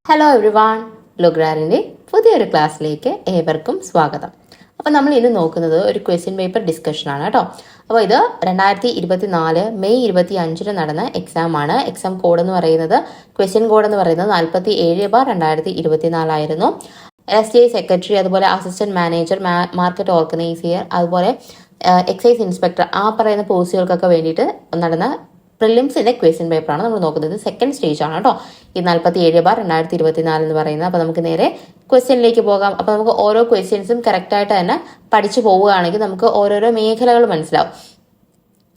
Hello everyone, ലുഗ്രാറിൻ്റെ പുതിയൊരു ക്ലാസ്സിലേക്ക് ഏവർക്കും സ്വാഗതം. അപ്പോൾ നമ്മൾ ഇന്ന് നോക്കുന്നത് ഒരു ക്വസ്റ്റ്യൻ പേപ്പർ ഡിസ്കഷനാണ് കേട്ടോ. അപ്പോൾ ഇത് 2024 മെയ് 25 നടന്ന എക്സാമാണ്. എക്സാം കോഡ് എന്ന് പറയുന്നത്, ക്വസ്റ്റ്യൻ കോഡ് എന്ന് പറയുന്നത് 47/2024 ആയിരുന്നു. SDI സെക്രട്ടറി, അതുപോലെ അസിസ്റ്റന്റ് മാനേജർ, മാർക്കറ്റ് ഓർഗനൈസർ, അതുപോലെ എക്സൈസ് ഇൻസ്പെക്ടർ, ആ പറയുന്ന പോസ്റ്റുകൾക്കൊക്കെ വേണ്ടിയിട്ട് നടന്ന പ്രിലിംസിന്റെ ക്വസ്റ്റ്യൻ പേപ്പറാണ് നമ്മൾ നോക്കുന്നത്. സെക്കൻഡ് സ്റ്റേജ് ആണ് കേട്ടോ ഈ 47/2024 എന്ന് പറയുന്നത്. അപ്പൊ നമുക്ക് നേരെ ക്വസ്റ്റ്യനിലേക്ക് പോകാം. അപ്പൊ നമുക്ക് ഓരോ ക്വസ്റ്റ്യൻസും കറക്റ്റ് ആയിട്ട് തന്നെ പഠിച്ചു പോവുകയാണെങ്കിൽ നമുക്ക് ഓരോരോ മേഖലകൾ മനസ്സിലാവും.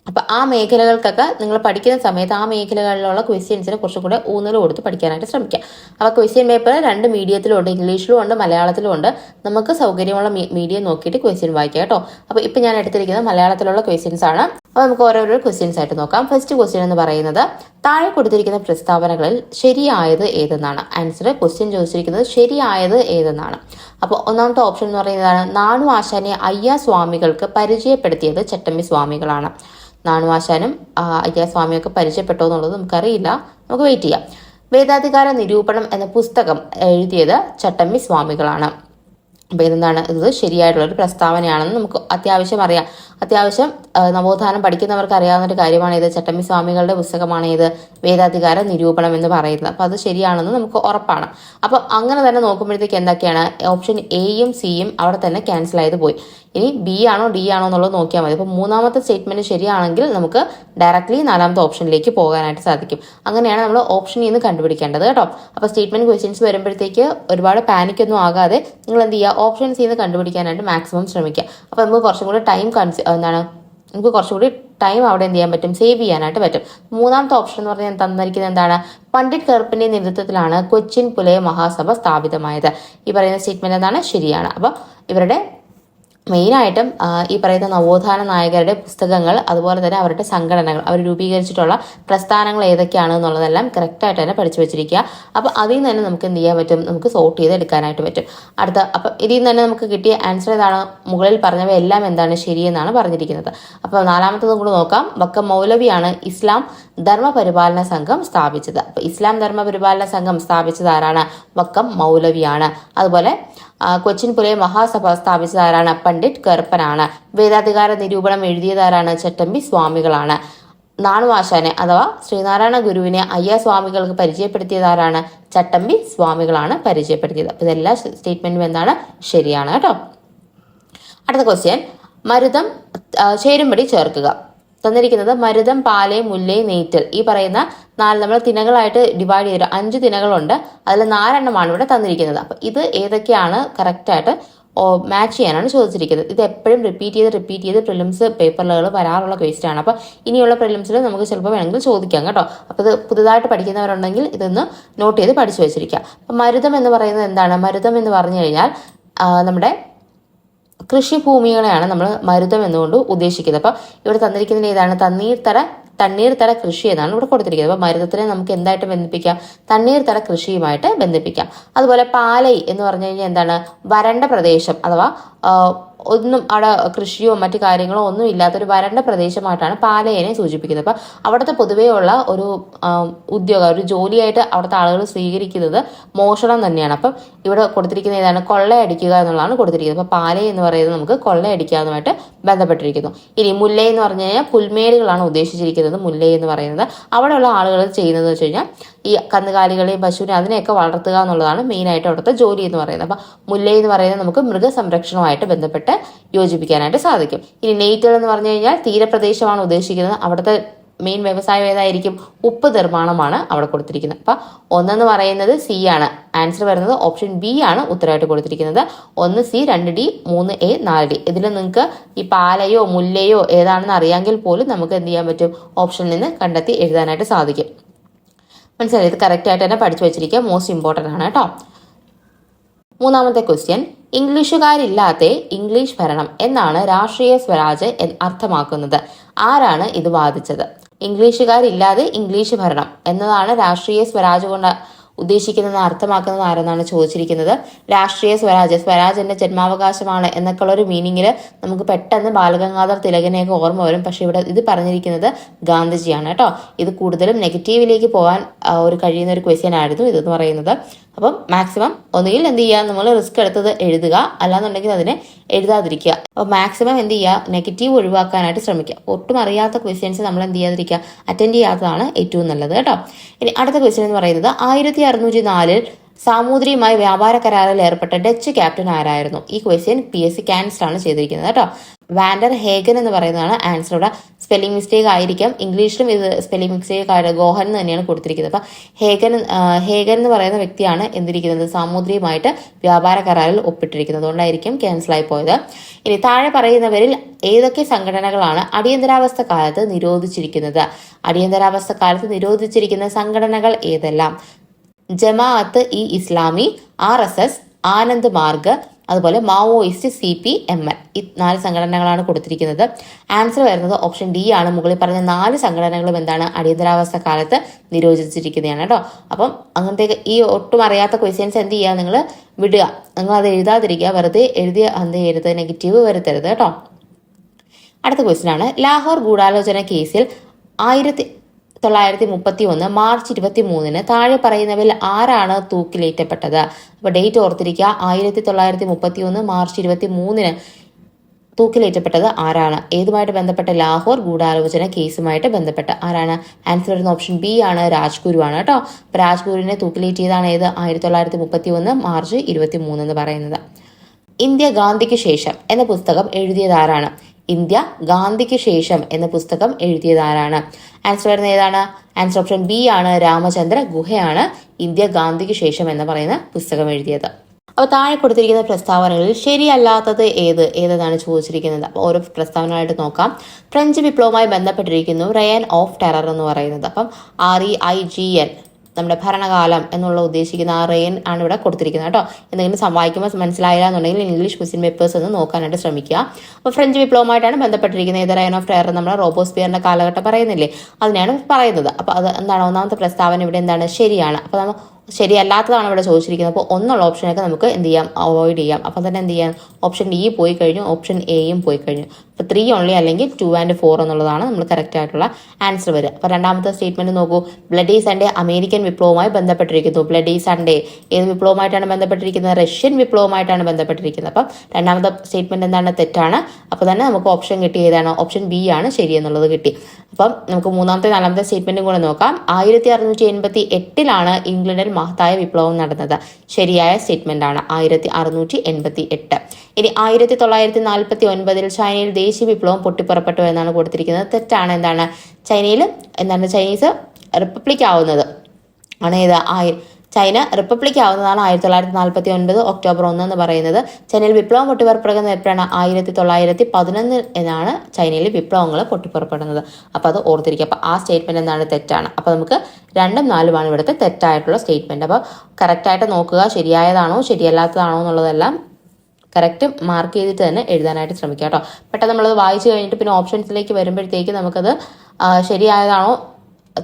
അപ്പൊ ആ മേഖലകൾക്കൊക്കെ നിങ്ങൾ പഠിക്കുന്ന സമയത്ത് ആ മേഖലകളിലുള്ള ക്വസ്റ്റ്യൻസിനെ കുറച്ചും കൂടെ ഊന്നൽ കൊടുത്ത് പഠിക്കാനായിട്ട് ശ്രമിക്കുക. അപ്പൊ ക്വസ്റ്റ്യൻ പേപ്പർ 2 മീഡിയത്തിലും ഉണ്ട്, ഇംഗ്ലീഷിലും ഉണ്ട്, മലയാളത്തിലും ഉണ്ട്. നമുക്ക് സൗകര്യമുള്ള മീഡിയം നോക്കിയിട്ട് ക്വസ്റ്റ്യൻ വായിക്കാം കേട്ടോ. അപ്പൊ ഇപ്പൊ ഞാൻ എടുത്തിരിക്കുന്നത് മലയാളത്തിലുള്ള ക്വസ്റ്റ്യൻസ് ആണ്. അപ്പൊ നമുക്ക് ഓരോരോ ക്വസ്റ്റ്യൻസ് ആയിട്ട് നോക്കാം. ഫസ്റ്റ് ക്വസ്റ്റ്യൻ എന്ന് പറയുന്നത്, താഴെ കൊടുത്തിരിക്കുന്ന പ്രസ്താവനകളിൽ ശരിയായത് ഏതെന്നാണ്. ആൻസർ, ക്വസ്റ്റ്യൻ ചോദിച്ചിരിക്കുന്നത് ശരിയായത് ഏതെന്നാണ്. അപ്പോൾ ഒന്നാമത്തെ ഓപ്ഷൻ എന്ന് പറയുന്നതാണ്, നാണു ആശാനെ അയ്യാസ്വാമികൾക്ക് പരിചയപ്പെടുത്തിയത് ചട്ടമ്പി സ്വാമികളാണ്. നാണു ആശാനും അയ്യാസ്വാമിയൊക്കെ പരിചയപ്പെട്ടോ എന്നുള്ളത് നമുക്കറിയില്ല, നമുക്ക് വെയിറ്റ് ചെയ്യാം. വേദാധികാര നിരൂപണം എന്ന പുസ്തകം എഴുതിയത് ചട്ടമ്പി സ്വാമികളാണ്. അപ്പൊ ഇതെന്താണ്, ഇത് ശരിയായിട്ടുള്ള ഒരു പ്രസ്താവനയാണെന്ന് നമുക്ക് അത്യാവശ്യം അറിയാം. അത്യാവശ്യം നവോത്ഥാനം പഠിക്കുന്നവർക്ക് അറിയാവുന്ന ഒരു കാര്യമാണ് ഇത്. ചട്ടമ്പി സ്വാമികളുടെ പുസ്തകമാണ് ഇത് വേദാധികാര നിരൂപണം എന്ന് പറയുന്നത്. അപ്പൊ അത് ശരിയാണെന്ന് നമുക്ക് ഉറപ്പാണ്. അപ്പൊ അങ്ങനെ തന്നെ നോക്കുമ്പോഴത്തേക്ക് എന്തൊക്കെയാണ്, ഓപ്ഷൻ എയും സിയും അവിടെ തന്നെ ക്യാൻസൽ ആയത് പോയി. ഇനി ബി ആണോ ഡി ആണോ എന്നുള്ളത് നോക്കിയാൽ മതി. അപ്പൊ മൂന്നാമത്തെ സ്റ്റേറ്റ്മെന്റ് ശരിയാണെങ്കിൽ നമുക്ക് ഡയറക്ട്ലി നാലാമത്തെ ഓപ്ഷനിലേക്ക് പോകാനായിട്ട് സാധിക്കും. അങ്ങനെയാണ് നമ്മൾ ഓപ്ഷൻ നിന്ന് കണ്ടുപിടിക്കേണ്ടത് കേട്ടോ. അപ്പൊ സ്റ്റേറ്റ്മെന്റ് ക്വസ്റ്റ്യൻസ് വരുമ്പോഴത്തേക്ക് ഒരുപാട് പാനിക് ഒന്നും ആകാതെ നിങ്ങൾ എന്ത് ചെയ്യുക, ഓപ്ഷൻസ് നിന്ന് കണ്ടുപിടിക്കാനായിട്ട് മാക്സിമം ശ്രമിക്കുക. അപ്പൊ നമുക്ക് കുറച്ചും കൂടി നമുക്ക് കുറച്ചുകൂടി ടൈം അവിടെ എന്ത് ചെയ്യാൻ പറ്റും, സേവ് ചെയ്യാനായിട്ട് പറ്റും. മൂന്നാമത്തെ ഓപ്ഷൻ എന്ന് പറഞ്ഞാൽ തന്നിരിക്കുന്നത് എന്താണ്, പണ്ഡിറ്റ് കറുപ്പിന്റെ നേതൃത്വത്തിലാണ് കൊച്ചിൻ പുലയ മഹാസഭ സ്ഥാപിതമായത്. ഈ പറയുന്ന സ്റ്റേറ്റ്മെന്റ് എന്താണ്, ശരിയാണ്. അപ്പൊ ഇവരുടെ മെയിനായിട്ടും ഈ പറയുന്ന നവോത്ഥാന നായകരുടെ പുസ്തകങ്ങൾ, അതുപോലെ തന്നെ അവരുടെ സംഘടനകൾ, അവർ രൂപീകരിച്ചിട്ടുള്ള പ്രസ്ഥാനങ്ങൾ ഏതൊക്കെയാണ് എന്നുള്ളതെല്ലാം കറക്റ്റായിട്ട് തന്നെ പഠിച്ചു വെച്ചിരിക്കുക. അപ്പോൾ അതിൽ നിന്ന് തന്നെ നമുക്ക് എന്ത് ചെയ്യാൻ പറ്റും, നമുക്ക് സോർട്ട് ചെയ്ത് എടുക്കാനായിട്ട് പറ്റും. അപ്പം ഇതിൽ നിന്ന് തന്നെ നമുക്ക് കിട്ടിയ ആൻസർ ഏതാണ്, മുകളിൽ പറഞ്ഞവയെല്ലാം എന്താണ്, ശരിയെന്നാണ് പറഞ്ഞിരിക്കുന്നത്. അപ്പോൾ നാലാമത്തതും കൂടെ നോക്കാം. വക്കം മൗലവിയാണ് ഇസ്ലാം ധർമ്മപരിപാലന സംഘം സ്ഥാപിച്ചത്. അപ്പോൾ ഇസ്ലാം ധർമ്മപരിപാലന സംഘം സ്ഥാപിച്ചത് ആരാണ്, വക്കം മൗലവിയാണ്. അതുപോലെ കൊച്ചിൻ പുലയ മഹാസഭ സ്ഥാപിച്ചതാരാണ്, പണ്ഡിറ്റ് കറുപ്പനാണ്. വേദാധികാര നിരൂപണം എഴുതിയതാരാണ്, ചട്ടമ്പി സ്വാമികളാണ്. നാണു ആശാനെ അഥവാ ശ്രീനാരായണ ഗുരുവിനെ അയ്യാസ്വാമികൾക്ക് പരിചയപ്പെടുത്തിയതാരാണ്, ചട്ടമ്പി സ്വാമികളാണ് പരിചയപ്പെടുത്തിയത്. അപ്പൊ ഇതെല്ലാ സ്റ്റേറ്റ്മെന്റും എന്താണ്, ശരിയാണ് കേട്ടോ. അടുത്ത ക്വസ്റ്റ്യൻ, മരുതം ചേരുംപടി ചേർക്കുക. തന്നിരിക്കുന്നത് മരുതം, പാലൈ, മുല്ലൈ, നെയ്റ്റൽ, ഈ പറയുന്ന 4 നമ്മൾ തിനകളായിട്ട് ഡിവൈഡ് ചെയ്തിട്ട് 5 തിനകളുണ്ട്. അതിൽ 4 എണ്ണമാണ് ഇവിടെ തന്നിരിക്കുന്നത്. അപ്പൊ ഇത് ഏതൊക്കെയാണ് കറക്റ്റായിട്ട് മാച്ച് ചെയ്യാനാണ് ചോദിച്ചിരിക്കുന്നത്. ഇത് എപ്പോഴും റിപ്പീറ്റ് ചെയ്ത് പ്രിലിംസ് പേപ്പറുകൾ വരാറുള്ള ക്വസ്റ്റ്യൻ ആണ്. അപ്പൊ ഇനിയുള്ള പ്രിലിംസിൽ നമുക്ക് ചിലപ്പോൾ വേണമെങ്കിൽ ചോദിക്കാം കേട്ടോ. അപ്പൊ ഇത് പുതുതായിട്ട് പഠിക്കുന്നവരുണ്ടെങ്കിൽ ഇതൊന്ന് നോട്ട് ചെയ്ത് പഠിച്ചു വെച്ചിരിക്കുക. അപ്പൊ മരുതം എന്ന് പറയുന്നത് എന്താണ്, മരുതം എന്ന് പറഞ്ഞു കഴിഞ്ഞാൽ നമ്മുടെ കൃഷിഭൂമികളെയാണ് നമ്മൾ മരുതം എന്നുകൊണ്ട് ഉദ്ദേശിക്കുന്നത്. അപ്പൊ ഇവിടെ തന്നിരിക്കുന്നത് ഏതാണ്, തണ്ണീർത്തട കൃഷി എന്നാണ് ഇവിടെ കൊടുത്തിരിക്കുന്നത്. അപ്പൊ മരുതത്തിനെ നമുക്ക് എന്തായിട്ട് ബന്ധിപ്പിക്കാം, തണ്ണീർത്തട കൃഷിയുമായിട്ട് ബന്ധിപ്പിക്കാം. അതുപോലെ പാലൈ എന്ന് പറഞ്ഞു കഴിഞ്ഞാൽ എന്താണ്, വരണ്ട പ്രദേശം, അഥവാ ഒന്നും അവിടെ കൃഷിയോ മറ്റു കാര്യങ്ങളോ ഒന്നും ഇല്ലാത്തൊരു വരണ്ട പ്രദേശമായിട്ടാണ് പാലയനെ സൂചിപ്പിക്കുന്നത്. അപ്പൊ അവിടുത്തെ പൊതുവെയുള്ള ഒരു ഉദ്യോഗം, ഒരു ജോലിയായിട്ട് അവിടുത്തെ ആളുകൾ സ്വീകരിക്കുന്നത് മോഷണം തന്നെയാണ്. അപ്പം ഇവിടെ കൊടുത്തിരിക്കുന്ന ഏതാണ്, കൊള്ളയടിക്കുക എന്നുള്ളതാണ് കൊടുത്തിരിക്കുന്നത്. അപ്പൊ പാലയ എന്ന് പറയുന്നത് നമുക്ക് കൊള്ളയടിക്കാവുന്നതുമായിട്ട് ബന്ധപ്പെട്ടിരിക്കുന്നു. ഇനി മുല്ലൈ എന്ന് പറഞ്ഞു കഴിഞ്ഞാൽ പുൽമേടുകളാണ് ഉദ്ദേശിച്ചിരിക്കുന്നത്. മുല്ലൈ എന്ന് പറയുന്നത് അവിടെയുള്ള ആളുകൾ ചെയ്യുന്നത് വെച്ച് കഴിഞ്ഞാൽ ഈ കന്നുകാലികളെയും പശുവിനെ അതിനെയൊക്കെ വളർത്തുക എന്നുള്ളതാണ് മെയിനായിട്ട് അവിടുത്തെ ജോലി എന്ന് പറയുന്നത്. അപ്പൊ മുല്ലൈ എന്ന് പറയുന്നത് നമുക്ക് മൃഗസംരക്ഷണവുമായിട്ട് ബന്ധപ്പെട്ട് യോജിപ്പിക്കാനായിട്ട് സാധിക്കും. ഇനി നെയ്റ്റൽ എന്ന് പറഞ്ഞു കഴിഞ്ഞാൽ തീരപ്രദേശമാണ് ഉദ്ദേശിക്കുന്നത്. അവിടുത്തെ മെയിൻ വ്യവസായം ഏതായിരിക്കും, ഉപ്പ് നിർമ്മാണമാണ് അവിടെ കൊടുത്തിരിക്കുന്നത്. അപ്പൊ ഒന്നെന്ന് പറയുന്നത് സി ആണ്. ആൻസർ വരുന്നത് ഓപ്ഷൻ ബി ആണ് ഉത്തരമായിട്ട് കൊടുത്തിരിക്കുന്നത്. 1 സി, 2 ഡി, 3 എ, 4 ഡി. ഇതിൽ നിങ്ങൾക്ക് ഈ പാലയോ മുല്ലയോ ഏതാണെന്ന് അറിയാമെങ്കിൽ പോലും നമുക്ക് എന്ത് ചെയ്യാൻ പറ്റും, ഓപ്ഷനിൽ നിന്ന് കണ്ടെത്തി എഴുതാനായിട്ട് സാധിക്കും. മനസ്സിലായി, ഇത് കറക്റ്റ് ആയിട്ട് തന്നെ പഠിച്ചു വെച്ചിരിക്കുക, മോസ്റ്റ് ഇമ്പോർട്ടൻ്റ് ആണ് കേട്ടോ. മൂന്നാമത്തെ ക്വസ്റ്റ്യൻ, ഇംഗ്ലീഷുകാരില്ലാത്ത ഇംഗ്ലീഷ് ഭരണം എന്നാണ് രാഷ്ട്രീയ സ്വരാജ് അർത്ഥമാക്കുന്നത്. ആരാണ് ഇത് വാദിച്ചത്? ഇംഗ്ലീഷുകാരില്ലാതെ ഇംഗ്ലീഷ് ഭരണം എന്നതാണ് രാഷ്ട്രീയ സ്വരാജ് കൊണ്ട് ഉദ്ദേശിക്കുന്നത് അർത്ഥമാക്കുന്നത് ആരെന്നാണ് ചോദിച്ചിരിക്കുന്നത്. രാഷ്ട്രീയ സ്വരാജ്, സ്വരാജ് എന്റെ ജന്മാവകാശമാണ് എന്നൊക്കെയുള്ള ഒരു മീനിങ്ങിൽ നമുക്ക് പെട്ടെന്ന് ബാലഗംഗാധർ തിലകനെയൊക്കെ ഓർമ്മ വരും. പക്ഷെ ഇവിടെ ഇത് പറഞ്ഞിരിക്കുന്നത് ഗാന്ധിജിയാണ് കേട്ടോ. ഇത് കൂടുതലും നെഗറ്റീവിലേക്ക് പോകാൻ ഒരു കഴിയുന്ന ഒരു ക്വസ്റ്റ്യൻ ആയിരുന്നു ഇതെന്ന് പറയുന്നത്. അപ്പം മാക്സിമം ഒന്നുകിൽ എന്ത് ചെയ്യുക, നമ്മൾ റിസ്ക് എടുത്തത് എഴുതുക, അല്ലാന്നുണ്ടെങ്കിൽ അതിനെ എഴുതാതിരിക്കുക. അപ്പോൾ മാക്സിമം എന്ത് ചെയ്യുക, നെഗറ്റീവ് ഒഴിവാക്കാനായിട്ട് ശ്രമിക്കുക. ഒട്ടും അറിയാത്ത ക്വസ്റ്റ്യൻസ് നമ്മൾ എന്ത് ചെയ്യാതിരിക്കുക, അറ്റൻഡ് ചെയ്യാത്തതാണ് ഏറ്റവും നല്ലത് കേട്ടോ. ഇനി അടുത്ത ക്വസ്റ്റ്യൻ എന്ന് പറയുന്നത് 1604 സാമൂതിരിയുമായി വ്യാപാര കരാറിൽ ഏർപ്പെട്ട ഡച്ച് ക്യാപ്റ്റൻ ആരായിരുന്നു? ഈ ക്വസ്റ്റ്യൻ PSC ക്യാൻസൽ ആണ് ചെയ്തിരിക്കുന്നത് കേട്ടോ. വാൻഡർ ഹേഗൻ എന്ന് പറയുന്നതാണ് ആൻസർ. ഇവിടെ സ്പെല്ലിംഗ് മിസ്റ്റേക്ക് ആയിരിക്കാം, ഇംഗ്ലീഷിലും ഇത് സ്പെല്ലിംഗ് മിസ്റ്റേക്ക് ആയിട്ട് ഗോഹൻ എന്ന് തന്നെയാണ് കൊടുത്തിരിക്കുന്നത്. അപ്പൊ ഹേഗൻ എന്ന് പറയുന്ന വ്യക്തിയാണ് എന്തിരിക്കുന്നത്, സാമൂതിരിയുമായിട്ട് വ്യാപാര കരാറിൽ ഒപ്പിട്ടിരിക്കുന്നത്. അതുകൊണ്ടായിരിക്കും ക്യാൻസൽ ആയി പോയത്. ഇനി താഴെ പറയുന്നവരിൽ ഏതൊക്കെ സംഘടനകളാണ് അടിയന്തരാവസ്ഥ കാലത്ത് നിരോധിച്ചിരിക്കുന്നത്? അടിയന്തരാവസ്ഥ കാലത്ത് നിരോധിച്ചിരിക്കുന്ന സംഘടനകൾ ഏതെല്ലാം? ജമാഅത്ത് ഇ ഇസ്ലാമി, RSS, ആനന്ദ് മാർഗ്, അതുപോലെ മാവോയിസ്റ്റ് CPML. ഈ 4 സംഘടനകളാണ് കൊടുത്തിരിക്കുന്നത്. ആൻസർ വരുന്നത് ഓപ്ഷൻ ഡി ആണ്. മുകളിൽ പറഞ്ഞ 4 സംഘടനകളും എന്താണ്, അടിയന്തരാവസ്ഥ കാലത്ത് നിരോധിച്ചിരിക്കുന്നതാണ് കേട്ടോ. അപ്പം അങ്ങനത്തെ ഈ ഒട്ടും അറിയാത്ത ക്വസ്റ്റ്യൻസ് എന്ത് ചെയ്യുക, നിങ്ങൾ വിടുക, നിങ്ങൾ അത് എഴുതാതിരിക്കുക. വെറുതെ എഴുതിയ എന്ത് ചെയ്യരുത്, നെഗറ്റീവ് വരുത്തരുത് കേട്ടോ. അടുത്ത ക്വസ്റ്റ്യൻ ആണ്, ലാഹോർ ഗൂഢാലോചന കേസിൽ 1931 മാർച്ച് 23 താഴെ പറയുന്നവരിൽ ആരാണ് തൂക്കിലേറ്റപ്പെട്ടത്? അപ്പൊ ഡേറ്റ് ഓർത്തിരിക്കുക, 1931 മാർച്ച് 23 തൂക്കിലേറ്റപ്പെട്ടത് ആരാണ്? ഏതുമായിട്ട് ബന്ധപ്പെട്ട? ലാഹോർ ഗൂഢാലോചന കേസുമായിട്ട് ബന്ധപ്പെട്ട ആരാണ്? ആൻസർ വരുന്ന ഓപ്ഷൻ ബി ആണ്, രാജ്ഗുരു ആണ് കേട്ടോ. അപ്പൊ രാജ്ഗുരുവിനെ തൂക്കിലേറ്റിയതാണ് ഏത്? 1931 മാർച്ച് 23 എന്ന് പറയുന്നത്. ഇന്ത്യ ഗാന്ധിക്ക് ശേഷം എന്ന പുസ്തകം എഴുതിയത് ആരാണ്? ഇന്ത്യ ഗാന്ധിക്ക് ശേഷം എന്ന പുസ്തകം എഴുതിയത് ആരാണ്? ആൻസർ വരുന്നത് ഏതാണ്? ആൻസർ ഓപ്ഷൻ ബി ആണ്, രാമചന്ദ്ര ഗുഹയാണ് ഇന്ത്യ ഗാന്ധിക്ക് ശേഷം എന്ന് പറയുന്ന പുസ്തകം എഴുതിയത്. അപ്പോൾ താഴെ കൊടുത്തിരിക്കുന്ന പ്രസ്താവനകളിൽ ശരിയല്ലാത്തത് ഏതെന്നാണ് ചോദിച്ചിരിക്കുന്നത്. അപ്പോൾ ഓരോ പ്രസ്താവനകളായിട്ട് നോക്കാം. ഫ്രഞ്ച് വിപ്ലവവുമായി ബന്ധപ്പെട്ടിരിക്കുന്നു റയൻ ഓഫ് ടെറർ എന്ന് പറയുന്നത്. അപ്പം REIGN നമ്മുടെ ഭരണകാലം എന്നുള്ള ഉദ്ദേശിക്കുന്ന ആ റെയിൻ ആണ് ഇവിടെ കൊടുത്തിരിക്കുന്നത് കേട്ടോ. എന്തെങ്കിലും വായിക്കുമ്പോൾ മനസ്സിലായില്ല എന്നുണ്ടെങ്കിൽ ഇംഗ്ലീഷ് ക്വസ്റ്റ്യൻ പേപ്പേഴ്സ് ഒന്ന് നോക്കാനായിട്ട് ശ്രമിക്കുക. അപ്പോൾ ഫ്രഞ്ച് വിപ്ലവമായിട്ടാണ് ബന്ധപ്പെട്ടിരിക്കുന്നത്. ഇത് റെയിൻ ഓഫ് ടെറർ നമ്മൾ റോബോസ്പിയറിന്റെ കാലഘട്ടം പറയുന്നില്ലേ, അതിനെയാണ് പറയുന്നത്. അപ്പോൾ അത് എന്താണ്, ഒന്നാമത്തെ പ്രസ്താവന ഇവിടെ എന്താണ്, ശരിയാണ്. അപ്പോൾ നമ്മൾ ശരിയല്ലാത്തതാണ് ഇവിടെ ചോദിച്ചിരിക്കുന്നത്. അപ്പോൾ ഒന്നുള്ള ഓപ്ഷനൊക്കെ നമുക്ക് എന്ത് ചെയ്യാം, അവോയ്ഡ് ചെയ്യാം. അപ്പം തന്നെ എന്ത് ചെയ്യാം, ഓപ്ഷൻ ഡി പോയി കഴിഞ്ഞു, ഓപ്ഷൻ എയും പോയി കഴിഞ്ഞു. അപ്പോൾ 3 ഓൺലി അല്ലെങ്കിൽ 2 and 4 എന്നുള്ളതാണ് നമ്മൾ കറക്റ്റ് ആയിട്ടുള്ള ആൻസർ വരിക. അപ്പോൾ രണ്ടാമത്തെ സ്റ്റേറ്റ്മെന്റ് നോക്കൂ, ബ്ലഡി സൺഡേ അമേരിക്കൻ വിപ്ലവവുമായി ബന്ധപ്പെട്ടിരിക്കുന്നു. ബ്ലഡി സൺഡേ ഏത് വിപ്ലവമായിട്ടാണ് ബന്ധപ്പെട്ടിരിക്കുന്നത്? റഷ്യൻ വിപ്ലവമായിട്ടാണ് ബന്ധപ്പെട്ടിരിക്കുന്നത്. അപ്പം രണ്ടാമത്തെ സ്റ്റേറ്റ്മെന്റ് എന്താണ്, തെറ്റാണ്. അപ്പോൾ തന്നെ നമുക്ക് ഓപ്ഷൻ കിട്ടി ഏതാണ്, ഓപ്ഷൻ ബി ആണ് ശരി എന്നുള്ളത് കിട്ടി. അപ്പം നമുക്ക് മൂന്നാമത്തെ നാലാമത്തെ സ്റ്റേറ്റ്മെന്റും കൂടെ നോക്കാം. 1688 ഇംഗ്ലണ്ടിൽ മഹത്തായ വിപ്ലവം നടന്നത്. ശരിയായ സ്റ്റേറ്റ്മെന്റ് ആണ്, 1688. ഇനി 1949 ചൈനയിൽ ദേശീയ വിപ്ലവം പൊട്ടിപ്പുറപ്പെട്ടു എന്നാണ് കൊടുത്തിരിക്കുന്നത്. തെറ്റാണ്. എന്താണ്, ചൈനീസ് റിപ്പബ്ലിക് ആവുന്നത് ആണ് ഏത്, ചൈന റിപ്പബ്ലിക് ആവുന്നതാണ് 1949 ഒക്ടോബർ 1 എന്ന് പറയുന്നത്. ചൈനയിൽ വിപ്ലവം പൊട്ടിപ്പുറപ്പെടുന്നത് എപ്പോഴാണ്? 1911 എന്നാണ് ചൈനയിൽ വിപ്ലവങ്ങൾ പൊട്ടിപ്പുറപ്പെടുന്നത്. അപ്പോൾ അത് ഓർത്തിരിക്കുക. അപ്പോൾ ആ സ്റ്റേറ്റ്മെന്റ് എന്താണ്, തെറ്റാണ്. അപ്പോൾ നമുക്ക് 2ഉം 4ഉമാണ് ഇവിടുത്തെ തെറ്റായിട്ടുള്ള സ്റ്റേറ്റ്മെന്റ്. അപ്പോൾ കറക്റ്റായിട്ട് നോക്കുക, ശരിയായതാണോ ശരിയല്ലാത്തതാണോ എന്നുള്ളതെല്ലാം കറക്റ്റ് മാർക്ക് ചെയ്തിട്ട് തന്നെ എഴുതാനായിട്ട് ശ്രമിക്കുക കേട്ടോ. പെട്ടെന്ന് നമ്മളത് വായിച്ചു കഴിഞ്ഞിട്ട് പിന്നെ ഓപ്ഷൻസിലേക്ക് വരുമ്പോഴത്തേക്ക് നമുക്കത് ശരിയായതാണോ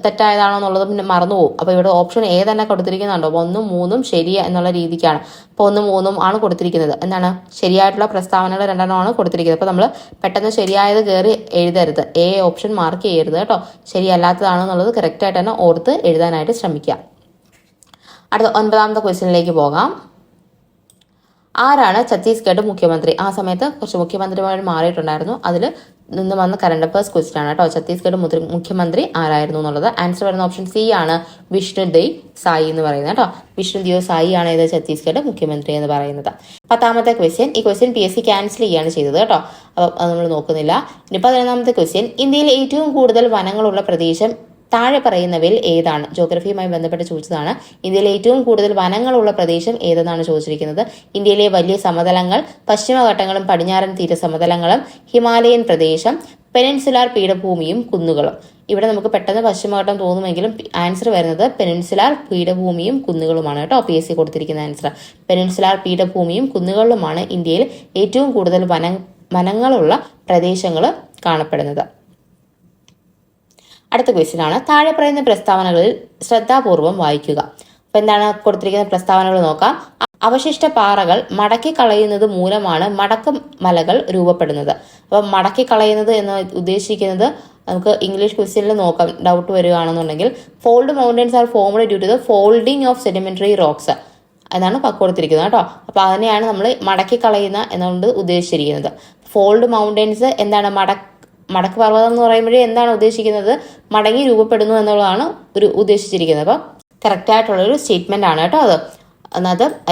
തെറ്റായതാണോ എന്നുള്ളത് പിന്നെ മറന്നുപോകും. അപ്പോൾ ഇവിടെ ഓപ്ഷൻ എ തന്നെ കൊടുത്തിരിക്കുന്നുണ്ടോ, 1ഉം 3ഉം ശരിയ എന്നുള്ള രീതിക്കാണ്. അപ്പോൾ 1ഉം 3ഉം ആണ് കൊടുത്തിരിക്കുന്നത്. എന്താണ്, ശരിയായിട്ടുള്ള പ്രസ്താവനകൾ 2 കൊടുത്തിരിക്കുന്നത്. അപ്പോൾ നമ്മൾ പെട്ടെന്ന് ശരിയായത് കയറി എഴുതരുത്, എ ഓപ്ഷൻ മാർക്ക് ചെയ്യരുത് കേട്ടോ. ശരിയല്ലാത്തതാണെന്നുള്ളത് കറക്റ്റായിട്ട് തന്നെ ഓർത്ത് എഴുതാനായിട്ട് ശ്രമിക്കുക. അടുത്ത 9ാമത്തെ ക്വസ്റ്റ്യനിലേക്ക് പോകാം. ആരാണ് ഛത്തീസ്ഗഡ് മുഖ്യമന്ത്രി? ആ സമയത്ത് കുറച്ച് മുഖ്യമന്ത്രിമാർ മാറിയിട്ടുണ്ടായിരുന്നു. അതിൽ നിന്ന് വന്ന കറണ്ട് അഫയേഴ്സ് ക്വസ്റ്റ്യൻ ആണ് കേട്ടോ. ഛത്തീസ്ഗഡ് മുഖ്യമന്ത്രി ആരായിരുന്നു എന്നുള്ളത്. ആൻസർ വരുന്ന ഓപ്ഷൻ സി ആണ്, വിഷ്ണുദേവ് സായി എന്ന് പറയുന്നത് കേട്ടോ. വിഷ്ണുദേവ് സായി ആണ് ഇത് ഛത്തീസ്ഗഡ് മുഖ്യമന്ത്രി എന്ന് പറയുന്നത്. 10ാമത്തെ ക്വസ്റ്റ്യൻ, ഈ ക്വസ്റ്റ്യൻ PSC ക്യാൻസൽ ചെയ്യാണ് ചെയ്തത് കേട്ടോ. അപ്പോൾ അത് നമ്മൾ നോക്കുന്നില്ല. ഇനി 11ാമത്തെ ക്വസ്റ്റ്യൻ, ഇന്ത്യയിൽ ഏറ്റവും കൂടുതൽ വനങ്ങളുള്ള പ്രദേശം താഴെ പറയുന്നവയിൽ ഏതാണ്? ജോഗ്രഫിയുമായി ബന്ധപ്പെട്ട് ചോദിച്ചതാണ്. ഇന്ത്യയിലെ ഏറ്റവും കൂടുതൽ വനങ്ങളുള്ള പ്രദേശം ഏതെന്നാണ് ചോദിച്ചിരിക്കുന്നത്. ഇന്ത്യയിലെ വലിയ സമതലങ്ങൾ, പശ്ചിമഘട്ടങ്ങളും പടിഞ്ഞാറൻ തീരസമതലങ്ങളും, ഹിമാലയൻ പ്രദേശം, പെനിൻസുലാർ പീഠഭൂമിയും കുന്നുകളും. ഇവിടെ നമുക്ക് പെട്ടെന്ന് പശ്ചിമഘട്ടം തോന്നുമെങ്കിലും ആൻസർ വരുന്നത് പെനിൻസുലാർ പീഠഭൂമിയും കുന്നുകളുമാണ് കേട്ടോ. PSC കൊടുത്തിരിക്കുന്ന ആൻസർ പെനിൻസുലാർ പീഠഭൂമിയും കുന്നുകളിലുമാണ് ഇന്ത്യയിൽ ഏറ്റവും കൂടുതൽ വനങ്ങളുള്ള പ്രദേശങ്ങൾ കാണപ്പെടുന്നത്. അടുത്ത ക്വസ്റ്റ്യൻ ആണ്, താഴെ പറയുന്ന പ്രസ്താവനകളിൽ ശ്രദ്ധാപൂർവം വായിക്കുക. അപ്പൊ എന്താണ് കൊടുത്തിരിക്കുന്ന പ്രസ്താവനകൾ നോക്കാം. അവശിഷ്ട പാറകൾ മടക്കി കളയുന്നത് മൂലമാണ് മടക്ക മലകൾ രൂപപ്പെടുന്നത്. അപ്പൊ മടക്കി കളയുന്നത് എന്ന് ഉദ്ദേശിക്കുന്നത് നമുക്ക് ഇംഗ്ലീഷ് ക്വസ്റ്റ്യനിൽ നോക്കാം, ഡൗട്ട് വരികയാണെന്നുണ്ടെങ്കിൽ fold mountains are formed due to the folding of sedimentary rocks എന്നാണ് കൊടുത്തിരിക്കുന്നത് കേട്ടോ. അപ്പൊ അതിനെയാണ് നമ്മൾ മടക്കി കളയുന്ന എന്നുകൊണ്ട് ഉദ്ദേശിച്ചിരിക്കുന്നത്. ഫോൾഡ് മൗണ്ടൻസ് എന്താണ്, മടക്ക് പർവ്വതം എന്ന് പറയുമ്പോഴേ എന്താണ് ഉദ്ദേശിക്കുന്നത്, മടങ്ങി രൂപപ്പെടുന്നു എന്നുള്ളതാണ് ഒരു ഉദ്ദേശിച്ചിരിക്കുന്നത്. അപ്പം കറക്റ്റ് ആയിട്ടുള്ളൊരു സ്റ്റേറ്റ്മെന്റ് ആണ് കേട്ടോ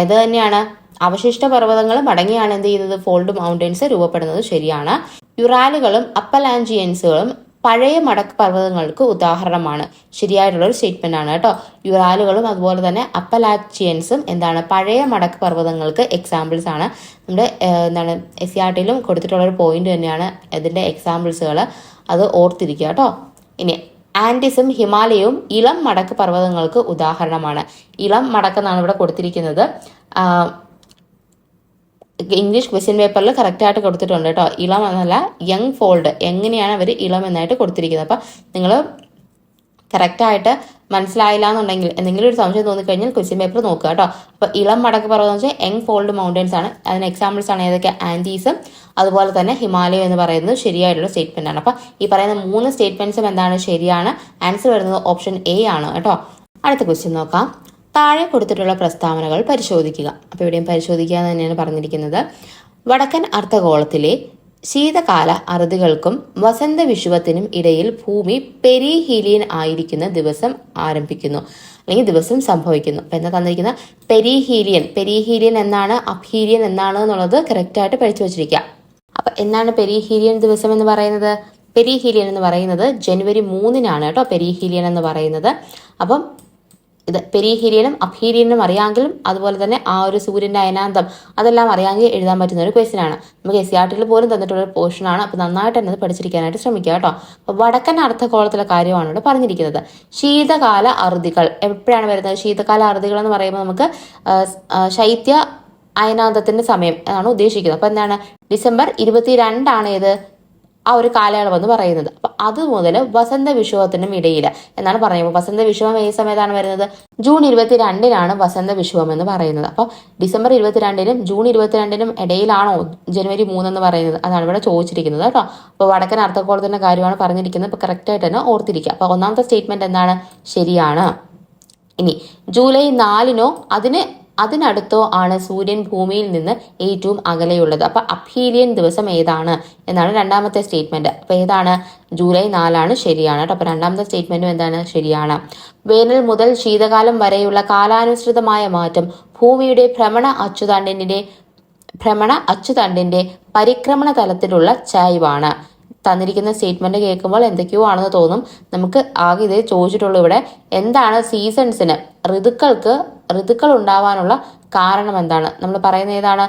അത് തന്നെയാണ്. അവശിഷ്ട പർവ്വതങ്ങൾ മടങ്ങിയാണ് എന്ത് ചെയ്യുന്നത്, ഫോൾഡ് മൗണ്ടൻസ് രൂപപ്പെടുന്നത് ശരിയാണ്. യുറാലുകളും അപ്പലാഞ്ചിയൻസുകളും പഴയ മടക്ക് പർവ്വതങ്ങൾക്ക് ഉദാഹരണമാണ്. ശരിയായിട്ടുള്ളൊരു സ്റ്റേറ്റ്മെന്റ് ആണ് കേട്ടോ. യുറാലുകളും അതുപോലെ തന്നെ അപ്പലാച്ചിയൻസും എന്താണ്, പഴയ മടക്ക് പർവ്വതങ്ങൾക്ക് എക്സാമ്പിൾസ് ആണ്. നമ്മുടെ SCRT-യിലും കൊടുത്തിട്ടുള്ളൊരു പോയിന്റ് തന്നെയാണ് ഇതിന്റെ എക്സാമ്പിൾസുകൾ. അത് ഓർത്തിരിക്കുക കേട്ടോ. ഇനി ആൻഡീസും ഹിമാലയവും ഇളം മടക്ക് പർവ്വതങ്ങൾക്ക് ഉദാഹരണമാണ്. ഇളം മടക്കെന്നാണ് ഇവിടെ കൊടുത്തിരിക്കുന്നത്. ഇംഗ്ലീഷ് ക്വസ്റ്റ്യൻ പേപ്പറിൽ കറക്റ്റ് ആയിട്ട് കൊടുത്തിട്ടുണ്ട് കേട്ടോ. ഇളം എന്നല്ല, യങ് ഫോൾഡ്, എങ്ങനെയാണ് അവർ ഇളം എന്നായിട്ട് കൊടുത്തിരിക്കുന്നത്. അപ്പം നിങ്ങൾ കറക്റ്റായിട്ട് മനസ്സിലായില്ല എന്നുണ്ടെങ്കിൽ എന്തെങ്കിലും ഒരു സംശയം തോന്നിക്കഴിഞ്ഞാൽ ക്വസ്റ്റ്യൻ പേപ്പർ നോക്കുക കേട്ടോ. അപ്പോൾ ഇളം മടക്ക് പർവ്വതം എന്ന് വെച്ചാൽ യങ് ഫോൾഡ് മൗണ്ടൻസ് ആണ്. അതിന് എക്സാമ്പിൾസ് ആണ് ഏതൊക്കെ, ആൻഡീസും അതുപോലെ തന്നെ ഹിമാലയം എന്ന് പറയുന്നത് ശരിയായിട്ടുള്ള സ്റ്റേറ്റ്മെന്റ് ആണ്. അപ്പം ഈ പറയുന്ന 3 സ്റ്റേറ്റ്മെന്റ്സും എന്താണ്, ശരിയാണ്. ആൻസർ വരുന്നത് ഓപ്ഷൻ A ആണ് കേട്ടോ. അടുത്ത ക്വസ്റ്റ്യൻ നോക്കാം. താഴെ കൊടുത്തിട്ടുള്ള പ്രസ്താവനകൾ പരിശോധിക്കുക. അപ്പോൾ ഇവിടെയും പരിശോധിക്കുക എന്ന് തന്നെയാണ് പറഞ്ഞിരിക്കുന്നത്. വടക്കൻ അർദ്ധഗോളത്തിലെ ശീതകാല അറുതികൾക്കും വസന്ത വിഷുവത്തിനും ഇടയിൽ ഭൂമി പെരിഹീലിയൻ ആയിരിക്കുന്ന ദിവസം ആരംഭിക്കുന്നു, അല്ലെങ്കിൽ ദിവസം സംഭവിക്കുന്നു. അപ്പൊ എന്താ തന്നിരിക്കുന്ന, പെരിഹീലിയൻ എന്നാണ്, അപ്ഹീലിയൻ എന്നാണ് എന്നുള്ളത് കറക്റ്റ് ആയിട്ട് പഠിച്ചു വെച്ചിരിക്കുക. അപ്പൊ എന്നാണ് പെരിഹീലിയൻ ദിവസം എന്ന് പറയുന്നത്? പെരിഹീലിയൻ എന്ന് പറയുന്നത് ജനുവരി 3-നാണ് കേട്ടോ, പെരിഹീലിയൻ എന്ന് പറയുന്നത്. അപ്പം ഇത് പെരിഹീലിയനും അപ്ഹീലിയനും അറിയാമെങ്കിലും അതുപോലെ തന്നെ ആ ഒരു സൂര്യന്റെ അയനാന്തം അതെല്ലാം അറിയാമെങ്കിൽ എഴുതാൻ പറ്റുന്ന ഒരു ക്വസ്റ്റ്യൻ ആണ്. നമുക്ക് SCRT-യിൽ പോലും തന്നിട്ടുള്ള ഒരു പോർഷൻ ആണ്. അപ്പൊ നന്നായിട്ട് തന്നെ പഠിച്ചിരിക്കാനായിട്ട് ശ്രമിക്കുക കേട്ടോ. അപ്പൊ വടക്കൻ അർദ്ധഗോളത്തിലെ കാര്യമാണ് ഇവിടെ പറഞ്ഞിരിക്കുന്നത്. ശീതകാല അറുതികൾ എപ്പോഴാണ് വരുന്നത്? ശീതകാല അറുതികൾ എന്ന് പറയുമ്പോൾ നമുക്ക് ശൈത്യ അയനാന്തത്തിന്റെ സമയം എന്നാണ് ഉദ്ദേശിക്കുന്നത്. അപ്പൊ എന്താണ്, ഡിസംബർ 22 ഇത് ആ ഒരു കാലയളവെന്ന് പറയുന്നത്. അപ്പൊ അത് മുതൽ വസന്ത വിഷുവത്തിനും ഇടയിൽ എന്നാണ് പറയുന്നത്. വസന്ത വിഷുവം ഏത് സമയത്താണ് വരുന്നത്? ജൂൺ 22-നാണ് വസന്ത വിഷുവം എന്ന് പറയുന്നത്. അപ്പൊ ഡിസംബർ 22-നും ജൂൺ 22-നും ഇടയിലാണോ ജനുവരി 3 എന്ന് പറയുന്നത്? അതാണ് ഇവിടെ ചോദിച്ചിരിക്കുന്നത് കേട്ടോ. അപ്പോൾ വടക്കൻ അർദ്ധഗോളത്തിന്റെ കാര്യമാണ് പറഞ്ഞിരിക്കുന്നത്. ഇപ്പൊ കറക്റ്റ് ആയിട്ട് തന്നെ ഓർത്തിരിക്കുക. അപ്പൊ ഒന്നാമത്തെ സ്റ്റേറ്റ്മെന്റ് എന്താണ്, ശരിയാണ്. ഇനി ജൂലൈ 4-നോ അതിനടുത്തോ ആണ് സൂര്യൻ ഭൂമിയിൽ നിന്ന് ഏറ്റവും അകലെയുള്ളത്. അപ്പൊ അപ്ഹീലിയൻ ദിവസം ഏതാണ് എന്നാണ് രണ്ടാമത്തെ സ്റ്റേറ്റ്മെന്റ്. അപ്പൊ ഏതാണ്? ജൂലൈ 4 ശരിയാണ് കേട്ടോ. അപ്പൊ രണ്ടാമത്തെ സ്റ്റേറ്റ്മെന്റും എന്താണ്, ശരിയാണ്. വേനൽ മുതൽ ശീതകാലം വരെയുള്ള കാലാനുസൃതമായ മാറ്റം ഭൂമിയുടെ ഭ്രമണ അച്ചുതണ്ടിന്റെ പരിക്രമണ തലത്തിലുള്ള ചായ്വാണ്. തന്നിരിക്കുന്ന സ്റ്റേറ്റ്മെന്റ് കേൾക്കുമ്പോൾ എന്തൊക്കെയോ ആണെന്ന് തോന്നും. നമുക്ക് ആകെ ഇതേ ചോദിച്ചിട്ടുള്ളൂ ഇവിടെ. എന്താണ് സീസൺസിന്, ഋതുക്കൾ ഉണ്ടാവാനുള്ള കാരണം എന്താണ്? നമ്മൾ പറയുന്ന ഏതാണ്?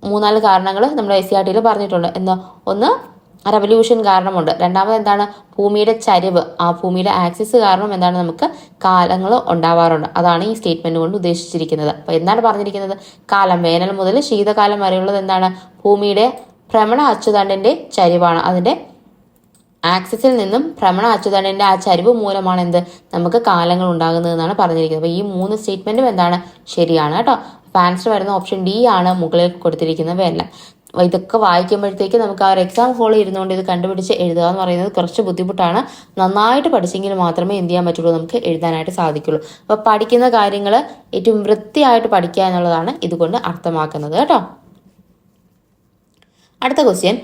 3-4 കാരണങ്ങൾ നമ്മൾ SCRT-യിൽ പറഞ്ഞിട്ടുണ്ട്. ഒന്ന് റെവല്യൂഷൻ കാരണമുണ്ട്. രണ്ടാമത് എന്താണ്? ഭൂമിയുടെ ചരിവ്, ആ ഭൂമിയുടെ ആക്സിസ് കാരണം എന്താണ്, നമുക്ക് കാലങ്ങൾ ഉണ്ടാവാറുണ്ട്. അതാണ് ഈ സ്റ്റേറ്റ്മെന്റ് കൊണ്ട് ഉദ്ദേശിച്ചിരിക്കുന്നത്. അപ്പൊ എന്താണ് പറഞ്ഞിരിക്കുന്നത്? കാലം, വേനൽ മുതൽ ശീതകാലം വരെയുള്ളത് എന്താണ്? ഭൂമിയുടെ ഭ്രമണ അച്ചുതണ്ടിന്റെ ചരിവാണ്. അതിന്റെ ആക്സിസിൽ നിന്നും ഭ്രമണ അച്ചുതണ്ടിന്റെ ആ ചരിവ് മൂലമാണ് നമുക്ക് കാലങ്ങൾ ഉണ്ടാകുന്നതെന്നാണ് പറഞ്ഞിരിക്കുന്നത്. അപ്പൊ ഈ 3 സ്റ്റേറ്റ്മെന്റും എന്താണ്, ശരിയാണ് കേട്ടോ. അപ്പൊ ആൻസർ വരുന്ന ഓപ്ഷൻ D ആണ് മുകളിൽ കൊടുത്തിരിക്കുന്നവയെല്ലാം. ഇതൊക്കെ വായിക്കുമ്പോഴത്തേക്ക് നമുക്ക് ആ ഒരു എക്സാം ഹോളിൽ ഇരുന്നുകൊണ്ട് ഇത് കണ്ടുപിടിച്ച് എഴുതുക എന്ന് പറയുന്നത് കുറച്ച് ബുദ്ധിമുട്ടാണ്. നന്നായിട്ട് പഠിച്ചെങ്കിൽ മാത്രമേ എന്ത് ചെയ്യാൻ പറ്റുള്ളൂ, നമുക്ക് എഴുതാനായിട്ട് സാധിക്കുള്ളൂ. അപ്പൊ പഠിക്കുന്ന കാര്യങ്ങൾ ഏറ്റവും വൃത്തിയായിട്ട് പഠിക്കുക എന്നുള്ളതാണ് ഇതുകൊണ്ട് അർത്ഥമാക്കുന്നത് കേട്ടോ. അടുത്ത ക്വസ്റ്റ്യൻ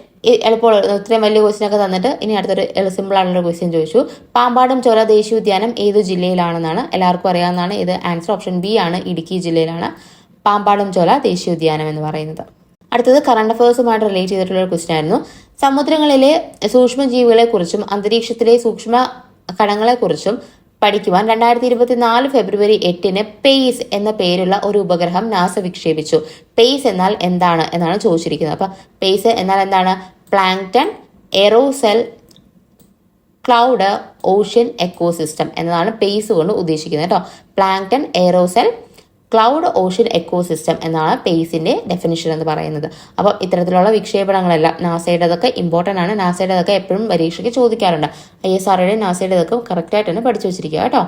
എളുപ്പമുള്ള, ഇത്രയും വലിയ ക്വസ്റ്റ്യൻ ഒക്കെ തന്നിട്ട് ഇനി അടുത്തൊരു സിമ്പിൾ ആയിട്ടുള്ള ക്വസ്റ്റ്യൻ ചോദിച്ചു. പാമ്പാടും ചോല ദേശീയോദ്യാനം ഏതു ജില്ലയിലാണെന്നാണ് എല്ലാവർക്കും അറിയാവുന്നതാണ്. ഇത് ആൻസർ ഓപ്ഷൻ B ആണ്, ഇടുക്കി ജില്ലയിലാണ് പാമ്പാടും ചോല ദേശീയോദ്യാനം എന്ന് പറയുന്നത്. അടുത്തത് കറണ്ട് അഫയേഴ്സുമായിട്ട് റിലേറ്റ് ചെയ്തിട്ടുള്ള ഒരു ക്വസ്റ്റ്യൻ ആയിരുന്നു. സമുദ്രങ്ങളിലെ സൂക്ഷ്മജീവികളെ കുറിച്ചും അന്തരീക്ഷത്തിലെ സൂക്ഷ്മ കണങ്ങളെക്കുറിച്ചും പഠിക്കുവാൻ 2024 ഫെബ്രുവരി 8-ന് പേയ്സ് എന്ന പേരുള്ള ഒരു ഉപഗ്രഹം നാസ വിക്ഷേപിച്ചു. പേയ്സ് എന്നാൽ എന്താണ് എന്നാണ് ചോദിച്ചിരിക്കുന്നത്. അപ്പൊ പേയ്സ് എന്നാൽ എന്താണ്? പ്ലാങ്ക്ടൺ എറോസെൽ ക്ലൗഡ് ഓഷ്യൻ എക്കോസിസ്റ്റം എന്നതാണ് പേയ്സ് കൊണ്ട് ഉദ്ദേശിക്കുന്നത് കേട്ടോ. പ്ലാങ്ക്ടൺ എറോസെൽ ക്ലൗഡ് ഓഷ്യൻ എക്കോസിസ്റ്റം എന്നാണ് പേയ്സിന്റെ ഡെഫിനിഷൻ എന്ന് പറയുന്നത്. അപ്പം ഇത്തരത്തിലുള്ള വിക്ഷേപണങ്ങളെല്ലാം നാസയുടേതൊക്കെ ഇമ്പോർട്ടൻ്റ് ആണ്. നാസയുടേതൊക്കെ എപ്പോഴും പരീക്ഷയ്ക്ക് ചോദിക്കാറുണ്ട്. ISROയുടെ നാസയുടേതൊക്കെ കറക്റ്റായിട്ട് തന്നെ പഠിച്ചു വെച്ചിരിക്കുക കേട്ടോ.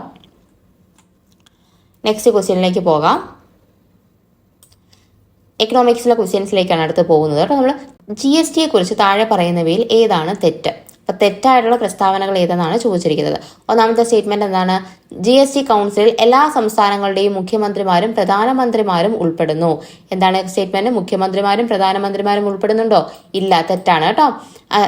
നെക്സ്റ്റ് ക്വസ്റ്റ്യനിലേക്ക് പോകാം. എക്കണോമിക്സിലെ ക്വസ്റ്റ്യൻസിലേക്കാണ് അടുത്ത് പോകുന്നത് കേട്ടോ. നമ്മൾ GST കുറിച്ച് താഴെ പറയുന്നവയിൽ ഏതാണ് തെറ്റ്? അപ്പൊ തെറ്റായിട്ടുള്ള പ്രസ്താവനകൾ ഏതെന്നാണ് ചോദിച്ചിരിക്കുന്നത്. ഒന്നാമത്തെ സ്റ്റേറ്റ്മെന്റ് എന്താണ്? GST കൗൺസിലിൽ എല്ലാ സംസ്ഥാനങ്ങളുടെയും മുഖ്യമന്ത്രിമാരും പ്രധാനമന്ത്രിമാരും ഉൾപ്പെടുന്നു. എന്താണ് സ്റ്റേറ്റ്മെന്റ്? മുഖ്യമന്ത്രിമാരും പ്രധാനമന്ത്രിമാരും ഉൾപ്പെടുന്നുണ്ടോ? ഇല്ല, തെറ്റാണ് കേട്ടോ.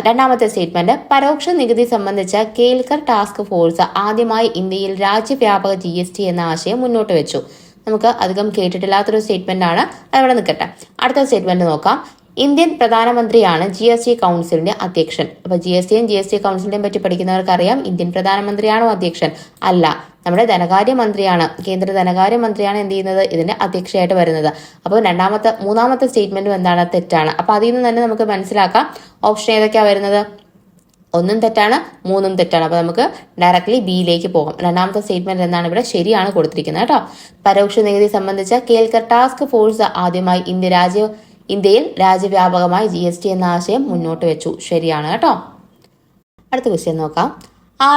രണ്ടാമത്തെ സ്റ്റേറ്റ്മെന്റ്, പരോക്ഷ നികുതി സംബന്ധിച്ച കേൽക്കർ ടാസ്ക് ഫോഴ്സ് ആദ്യമായി ഇന്ത്യയിൽ രാജ്യവ്യാപക GST എന്ന ആശയം മുന്നോട്ട് വെച്ചു. നമുക്ക് അധികം കേട്ടിട്ടില്ലാത്തൊരു സ്റ്റേറ്റ്മെന്റ് ആണ്, അതവിടെ നിൽക്കട്ടെ. അടുത്ത സ്റ്റേറ്റ്മെന്റ് നോക്കാം. ഇന്ത്യൻ പ്രധാനമന്ത്രിയാണ് GST കൗൺസിലിന്റെ അധ്യക്ഷൻ. അപ്പൊ GST കൗൺസിലിനെ പറ്റി പഠിക്കുന്നവർക്കറിയാം, ഇന്ത്യൻ പ്രധാനമന്ത്രിയാണോ അധ്യക്ഷൻ? അല്ല, നമ്മുടെ ധനകാര്യമന്ത്രിയാണ്, കേന്ദ്ര ധനകാര്യമന്ത്രിയാണ് എന്ത് ചെയ്യുന്നത്? ഇതിന്റെ അധ്യക്ഷയായിട്ട് വരുന്നത്. അപ്പോൾ മൂന്നാമത്തെ സ്റ്റേറ്റ്മെന്റും എന്താണ്? തെറ്റാണ്. അപ്പൊ അതിൽ നിന്ന് തന്നെ നമുക്ക് മനസ്സിലാക്കാം ഓപ്ഷൻ ഏതൊക്കെയാ വരുന്നത്. 1 തെറ്റാണ്, 3 തെറ്റാണ്. അപ്പൊ നമുക്ക് ഡയറക്ട്ലി ബിയിലേക്ക് പോകാം. രണ്ടാമത്തെ സ്റ്റേറ്റ്മെന്റ് എന്താണ്? ഇവിടെ ശരിയാണ് കൊടുത്തിരിക്കുന്നത് കേട്ടോ. പരോക്ഷ നികുതി സംബന്ധിച്ച കേൽക്കർ ടാസ്ക് ഫോഴ്സ് ആദ്യമായി ഇന്ത്യയിൽ രാജ്യവ്യാപകമായി GST എന്ന ആശയം മുന്നോട്ട് വെച്ചു. ശരിയാണ് കേട്ടോ. അടുത്ത ക്വസ്റ്റ്യൻ നോക്കാം.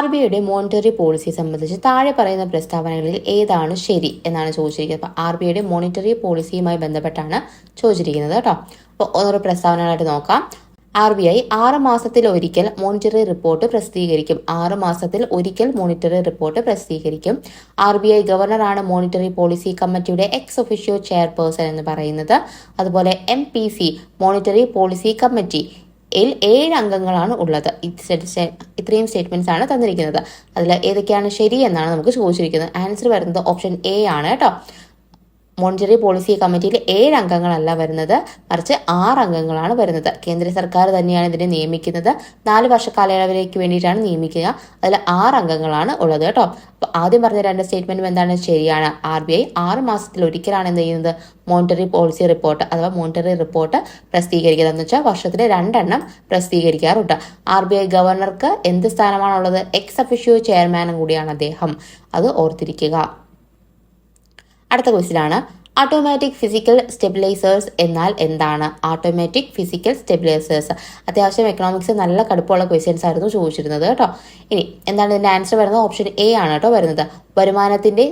RBIയുടെ മോണിറ്ററി പോളിസി സംബന്ധിച്ച് താഴെ പറയുന്ന പ്രസ്താവനകളിൽ ഏതാണ് ശരി എന്നാണ് ചോദിച്ചിരിക്കുന്നത്. അപ്പൊ RBIയുടെ മോണിറ്ററി പോളിസിയുമായി ബന്ധപ്പെട്ടാണ് ചോദിച്ചിരിക്കുന്നത് കേട്ടോ. അപ്പോൾ ഓരോ പ്രസ്താവനകളായിട്ട് നോക്കാം. RBI 6 മാസത്തിൽ ഒരിക്കൽ മോണിറ്ററി റിപ്പോർട്ട് പ്രസിദ്ധീകരിക്കും. 6 മാസത്തിൽ ഒരിക്കൽ മോണിറ്ററി റിപ്പോർട്ട് പ്രസിദ്ധീകരിക്കും. RBI ഗവർണറാണ് മോണിറ്ററി പോളിസി കമ്മിറ്റിയുടെ എക്സ് ഒഫീഷ്യോ ചെയർപേഴ്സൺ എന്ന് പറയുന്നത്. അതുപോലെ MPC മോണിറ്ററി പോളിസി കമ്മിറ്റി 7 അംഗങ്ങളാണ് ഉള്ളത്. ഇത്രയും സ്റ്റേറ്റ്മെന്റ്സ് ആണ് തന്നിരിക്കുന്നത്. അതിൽ ഏതൊക്കെയാണ് ശരി എന്നാണ് നമുക്ക് ചോദിച്ചിരിക്കുന്നത്. ആൻസർ വരുന്നത് ഓപ്ഷൻ A ആണ് കേട്ടോ. മോണിറ്ററി പോളിസി കമ്മിറ്റിയിൽ 7 അംഗങ്ങളല്ല വരുന്നത്, മറിച്ച് 6 അംഗങ്ങളാണ് വരുന്നത്. കേന്ദ്ര സർക്കാർ തന്നെയാണ് ഇതിനെ നിയമിക്കുന്നത്. 4 വർഷ കാലയളവിലേക്ക് വേണ്ടിയിട്ടാണ് നിയമിക്കുക. അതിൽ 6 അംഗങ്ങളാണ് ഉള്ളത് കേട്ടോ. അപ്പൊ ആദ്യം പറഞ്ഞ 2 സ്റ്റേറ്റ്മെന്റും എന്താണ്? ശരിയാണ്. RBI 6 മാസത്തിൽ ഒരിക്കലാണ് എന്ത് ചെയ്യുന്നത്? മോണിറ്ററി പോളിസി റിപ്പോർട്ട് അഥവാ മോണിറ്ററി റിപ്പോർട്ട് പ്രസിദ്ധീകരിക്കുന്നത്. എന്ന് വെച്ചാൽ വർഷത്തിൽ 2 എണ്ണം പ്രസിദ്ധീകരിക്കാറുണ്ട്. RBI ഗവർണർക്ക് എന്ത് സ്ഥാനമാണുള്ളത്? എക്സ് ഒഫീഷ്യോ ചെയർമാനും കൂടിയാണ് അദ്ദേഹം. അത് ഓർത്തിരിക്കുക. അടുത്ത ക്വസ്റ്റ്യൻ ആണ്, ഓട്ടോമാറ്റിക് ഫിസിക്കൽ സ്റ്റെബിലൈസേഴ്സ് എന്നാൽ എന്താണ്? ഓട്ടോമാറ്റിക് ഫിസിക്കൽ സ്റ്റെബിലൈസേഴ്സ് അത്യാവശ്യം എക്കണോമിക്സ് നല്ല കടുപ്പമുള്ള ക്വസ്റ്റ്യൻസ് ആയിരുന്നു ചോദിച്ചിരുന്നത് കേട്ടോ. ഇനി എന്താണ് ഇതിന്റെ ആൻസർ വരുന്നത്? ഓപ്ഷൻ A ആണ് കേട്ടോ വരുന്നത്. വരുമാനത്തിന്റെ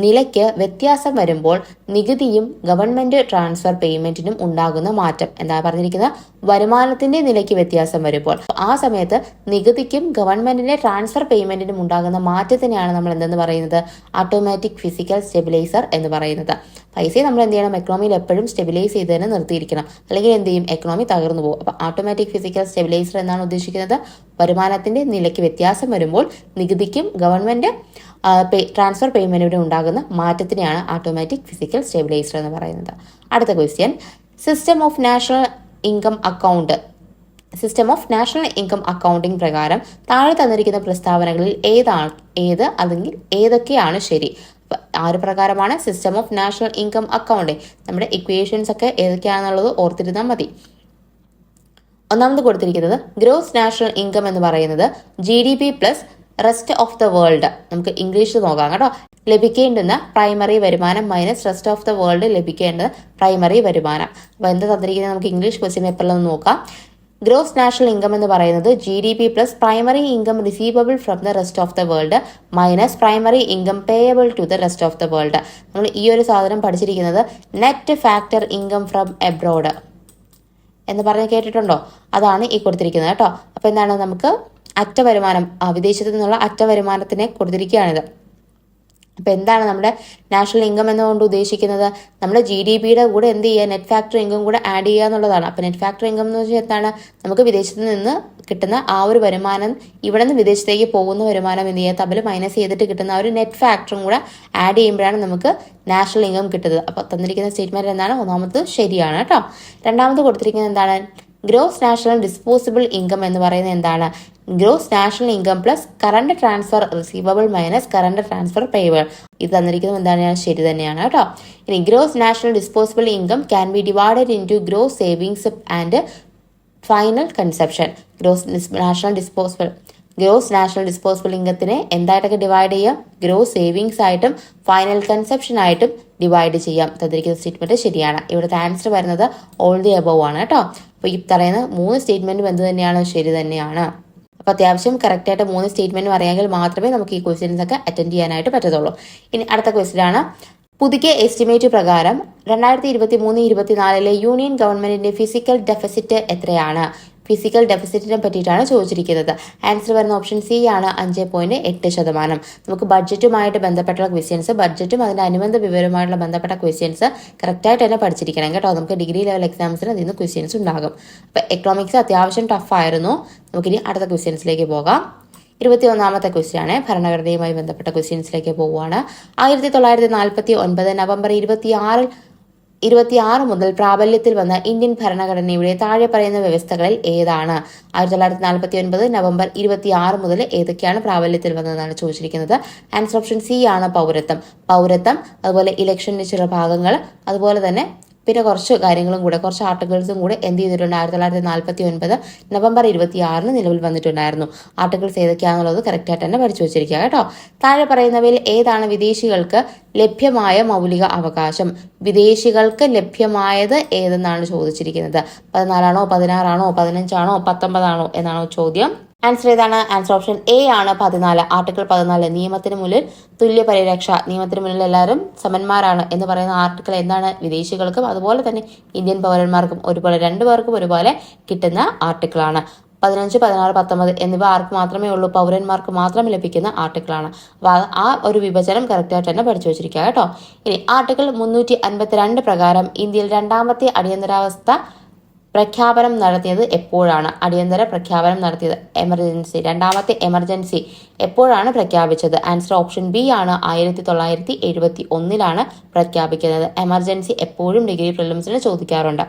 നിലയ്ക്ക് വ്യത്യാസം വരുമ്പോൾ നികുതിയും ഗവൺമെന്റ് ട്രാൻസ്ഫർ പേയ്മെന്റിനും ഉണ്ടാകുന്ന മാറ്റം. എന്താ പറഞ്ഞിരിക്കുന്നത്? വരുമാനത്തിന്റെ നിലയ്ക്ക് വ്യത്യാസം വരുമ്പോൾ ആ സമയത്ത് നികുതിക്കും ഗവൺമെന്റിന്റെ ട്രാൻസ്ഫർ പേയ്മെന്റിനും ഉണ്ടാകുന്ന മാറ്റത്തിനെയാണ് നമ്മൾ എന്തെന്ന് പറയുന്നത്? ഓട്ടോമാറ്റിക് ഫിസിക്കൽ സ്റ്റെബിലൈസർ എന്ന് പറയുന്നത്. പൈസയെ നമ്മൾ എന്ത് ചെയ്യണം? എക്കണോമിയിൽ എപ്പോഴും സ്റ്റെബിലൈസ് ചെയ്ത് തന്നെ നിർത്തിയിരിക്കണം, അല്ലെങ്കിൽ എന്ത് ചെയ്യും? എക്കണോമി തകർന്നു പോകും. അപ്പൊ ഓട്ടോമാറ്റിക് ഫിസിക്കൽ സ്റ്റെബിലൈസർ എന്നാണ് ഉദ്ദേശിക്കുന്നത് വരുമാനത്തിന്റെ നിലയ്ക്ക് വ്യത്യാസം വരുമ്പോൾ നികുതിക്കും ഗവൺമെന്റ് ട്രാൻസ്ഫർ പേയ്മെന്റിനും ഉണ്ടാകുന്ന മാറ്റത്തിനെയാണ് ഓട്ടോമാറ്റിക് ഫിസിക്കൽ സ്റ്റെബിലൈസർ എന്ന് പറയുന്നത്. അടുത്ത question, system of national income accounting പ്രകാരം താഴെ തന്നിരിക്കുന്ന പ്രസ്താവനകളിൽ അല്ലെങ്കിൽ ഏതൊക്കെയാണ് ശരി? ആര് പ്രകാരമാണ്? System of national income accounting. നമ്മുടെ ഇക്വേഷൻസ് ഒക്കെ ഏതൊക്കെയാണെന്നുള്ളത് ഓർത്തിരുന്നാൽ മതി. ഒന്നാമത് കൊടുത്തിരിക്കുന്നത് ഗ്രോസ് നാഷണൽ ഇൻകം എന്ന് പറയുന്നത് GDP plus rest of the world. നമുക്ക് ഇംഗ്ലീഷിൽ നോക്കാം കേട്ടോ. ലഭിക്കേണ്ടുന്ന പ്രൈമറി വരുമാനം minus rest of the world ലഭിക്കേണ്ടത് പ്രൈമറി വരുമാനം. അപ്പൊ എന്താ തന്നിരിക്കുന്നത്? നമുക്ക് ഇംഗ്ലീഷ് ക്വസ്റ്റ്യൻ പേപ്പറിൽ ഒന്ന് നോക്കാം. ഗ്രോസ് നാഷണൽ ഇൻകം എന്ന് പറയുന്നത് GDP plus primary income receivable from the rest of the world minus primary income payable to the rest of the world. നമ്മൾ ഈ ഒരു സാധനം പഠിച്ചിരിക്കുന്നത് net factor income from abroad എന്ന് പറഞ്ഞ് കേട്ടിട്ടുണ്ടോ? അതാണ് ഈ കൊടുത്തിരിക്കുന്നത് കേട്ടോ. അപ്പൊ എന്താണ്? നമുക്ക് അറ്റ വരുമാനം, വിദേശത്തു നിന്നുള്ള അറ്റ വരുമാനത്തിനെ കൊടുത്തിരിക്കുകയാണിത്. അപ്പൊ എന്താണ് നമ്മുടെ നാഷണൽ ഇൻകം എന്നുകൊണ്ട് ഉദ്ദേശിക്കുന്നത്? നമ്മുടെ GDPയുടെ കൂടെ എന്ത് ചെയ്യുക? നെറ്റ് ഫാക്ടർ ഇൻകം കൂടെ ആഡ് ചെയ്യുക എന്നുള്ളതാണ്. അപ്പൊ നെറ്റ് ഫാക്ടർ ഇൻകം എന്ന് വെച്ചാൽ എന്താണ്? നമുക്ക് വിദേശത്ത് നിന്ന് കിട്ടുന്ന ആ ഒരു വരുമാനം, ഇവിടെ നിന്ന് വിദേശത്തേക്ക് പോകുന്ന വരുമാനം എന്ത് ചെയ്യുക? തമ്മിൽ മൈനസ് ചെയ്തിട്ട് കിട്ടുന്ന ആ ഒരു നെറ്റ് ഫാക്ടറും കൂടെ ആഡ് ചെയ്യുമ്പോഴാണ് നമുക്ക് നാഷണൽ ഇൻകം കിട്ടുന്നത്. അപ്പൊ തന്നിരിക്കുന്ന സ്റ്റേറ്റ്മെന്റ് എന്താണ്? ഒന്നാമത് ശരിയാണ് കേട്ടോ. രണ്ടാമത് കൊടുത്തിരിക്കുന്നത് എന്താണ്? ഗ്രോസ് നാഷണൽ ഡിസ്പോസിബിൾ ഇൻകം എന്ന് പറയുന്നത് എന്താണ്? Gross national income plus current transfer receivable minus current transfer payable. ഇത് തന്നിരിക്കുന്നത് എന്താണ്? ശരി തന്നെയാണ് കേട്ടോ. ഇനി gross national disposable income can be divided into gross savings and final consumption. Gross national disposable ഇൻകത്തിനെ എന്തായിട്ടൊക്കെ ഡിവൈഡ് ചെയ്യാം? ഗ്രോസ് സേവിങ്സ് ആയിട്ടും ഫൈനൽ കൺസപ്ഷൻ ആയിട്ടും ഡിവൈഡ് ചെയ്യാം. തന്നിരിക്കുന്ന സ്റ്റേറ്റ്മെന്റ് ശരിയാണ്. ഇവിടുത്തെ ആൻസർ വരുന്നത് ഓൾ ദി അബവ് ആണ് കേട്ടോ. അപ്പൊ ഈ പറയുന്ന 3 സ്റ്റേറ്റ്മെന്റും എന്ത് തന്നെയാണ്? ശരി തന്നെയാണ്. അപ്പോൾ അത്യാവശ്യം കറക്റ്റായിട്ട് 3 സ്റ്റേറ്റ്മെന്റ് അറിയാമെങ്കിൽ മാത്രമേ നമുക്ക് ഈ ക്വസ്റ്റ്യൻസ് ഒക്കെ അറ്റൻഡ് ചെയ്യാനായിട്ട് പറ്റത്തുള്ളൂ. ഇനി അടുത്ത ക്വസ്റ്റ്യൻ ആണ്, പുതുക്കിയ എസ്റ്റിമേറ്റ് പ്രകാരം 2023-24 യൂണിയൻ ഗവൺമെന്റിന്റെ ഫിസിക്കൽ ഡെഫിസിറ്റ് എത്രയാണ്? ഫിസിക്കൽ ഡെഫിസിറ്റിനെ പറ്റിയിട്ടാണ് ചോദിച്ചിരിക്കുന്നത്. ആൻസർ വരുന്ന ഓപ്ഷൻ സി ആണ്, 5.8%. നമുക്ക് ബഡ്ജറ്റുമായിട്ട് ബന്ധപ്പെട്ടുള്ള ക്വസ്റ്റ്യൻസ്, ബഡ്ജറ്റും അതിന്റെ അനുബന്ധ വിവരവുമായിട്ടുള്ള ബന്ധപ്പെട്ട ക്വസ്റ്റ്യൻസ് കറക്റ്റായിട്ട് തന്നെ പഠിച്ചിരിക്കണം കേട്ടോ. നമുക്ക് ഡിഗ്രി ലെവൽ എക്സാംസിന് അതിൽ നിന്ന് ക്വസ്റ്റ്യൻസ് ഉണ്ടാകും. അപ്പോൾ എക്കണോമിക്സ് അത്യാവശ്യം ടഫായിരുന്നു. നമുക്കിനി അടുത്ത ക്വസ്റ്റ്യൻസിലേക്ക് പോകാം. 21ാമത്തെ ക്വസ്റ്റ്യൻ ആണ്, ഭരണഘടനയുമായി ബന്ധപ്പെട്ട ക്വസ്റ്റ്യൻസിലേക്ക് പോവുകയാണ്. 1949 നവംബർ 26 മുതൽ പ്രാബല്യത്തിൽ വന്ന ഇന്ത്യൻ ഭരണഘടനയുടെ താഴെ പറയുന്ന വ്യവസ്ഥകളിൽ ഏതാണ്? 1949 നവംബർ 26 മുതൽ ഏതൊക്കെയാണ് പ്രാബല്യത്തിൽ വന്നതെന്നാണ് ചോദിച്ചിരിക്കുന്നത്. ആൻസർ ഓപ്ഷൻ സി ആണ്, പൗരത്വം, അതുപോലെ ഇലക്ഷന്റെ ചില ഭാഗങ്ങൾ, അതുപോലെ തന്നെ പിന്നെ കുറച്ച് കാര്യങ്ങളും കൂടെ, കുറച്ച് ആർട്ടിക്കിൾസും കൂടെ എന്ത് ചെയ്തിട്ടുണ്ട്? 1949 നവംബർ 26 നിലവിൽ വന്നിട്ടുണ്ടായിരുന്നു. ആർട്ടിക്കിൾസ് ഏതൊക്കെയാണെന്നുള്ളത് കറക്റ്റായിട്ട് തന്നെ പഠിച്ചു വെച്ചിരിക്കുക കേട്ടോ. താഴെ പറയുന്നവയിൽ ഏതാണ് വിദേശികൾക്ക് ലഭ്യമായ മൗലിക അവകാശം? വിദേശികൾക്ക് ലഭ്യമായത് ഏതെന്നാണ് ചോദിച്ചിരിക്കുന്നത്. 14 ആണോ, 16 ആണോ, 15 ആണോ, 19 ആണോ എന്നാണോ ചോദ്യം. ആൻസർ ഏതാണ്? ആൻസർ ഓപ്ഷൻ എ ആണ്, 14. ആർട്ടിക്കിൾ 14, നിയമത്തിന് മുന്നിൽ തുല്യ പരിരക്ഷ, നിയമത്തിന് മുന്നിൽ എല്ലാവരും സമന്മാരാണ് എന്ന് പറയുന്ന ആർട്ടിക്കിൾ എന്താണ്? വിദേശികൾക്കും അതുപോലെ തന്നെ ഇന്ത്യൻ പൗരന്മാർക്കും ഒരുപോലെ, രണ്ടുപേർക്കും ഒരുപോലെ കിട്ടുന്ന ആർട്ടിക്കിളാണ്. 15, 16, 19 എന്നിവ ആർക്ക് മാത്രമേ ഉള്ളൂ? പൗരന്മാർക്ക് മാത്രം ലഭിക്കുന്ന ആർട്ടിക്കിളാണ്. അപ്പോൾ ആ ഒരു വിഭജനം കറക്റ്റായിട്ട് തന്നെ പഠിച്ചു വെച്ചിരിക്കുക കേട്ടോ. ഇനി ആർട്ടിക്കിൾ 352 പ്രകാരം ഇന്ത്യയിൽ രണ്ടാമത്തെ അടിയന്തരാവസ്ഥ പ്രഖ്യാപനം നടത്തിയത് എപ്പോഴാണ്? അടിയന്തര പ്രഖ്യാപനം നടത്തിയത്, രണ്ടാമത്തെ എമർജൻസി എപ്പോഴാണ് പ്രഖ്യാപിച്ചത്? ആൻസർ ഓപ്ഷൻ ബി ആണ്, 1971 പ്രഖ്യാപിക്കുന്നത്. എമർജൻസി എപ്പോഴും ഡിഗ്രി പ്രിലിംസിന് ചോദിക്കാറുണ്ട്.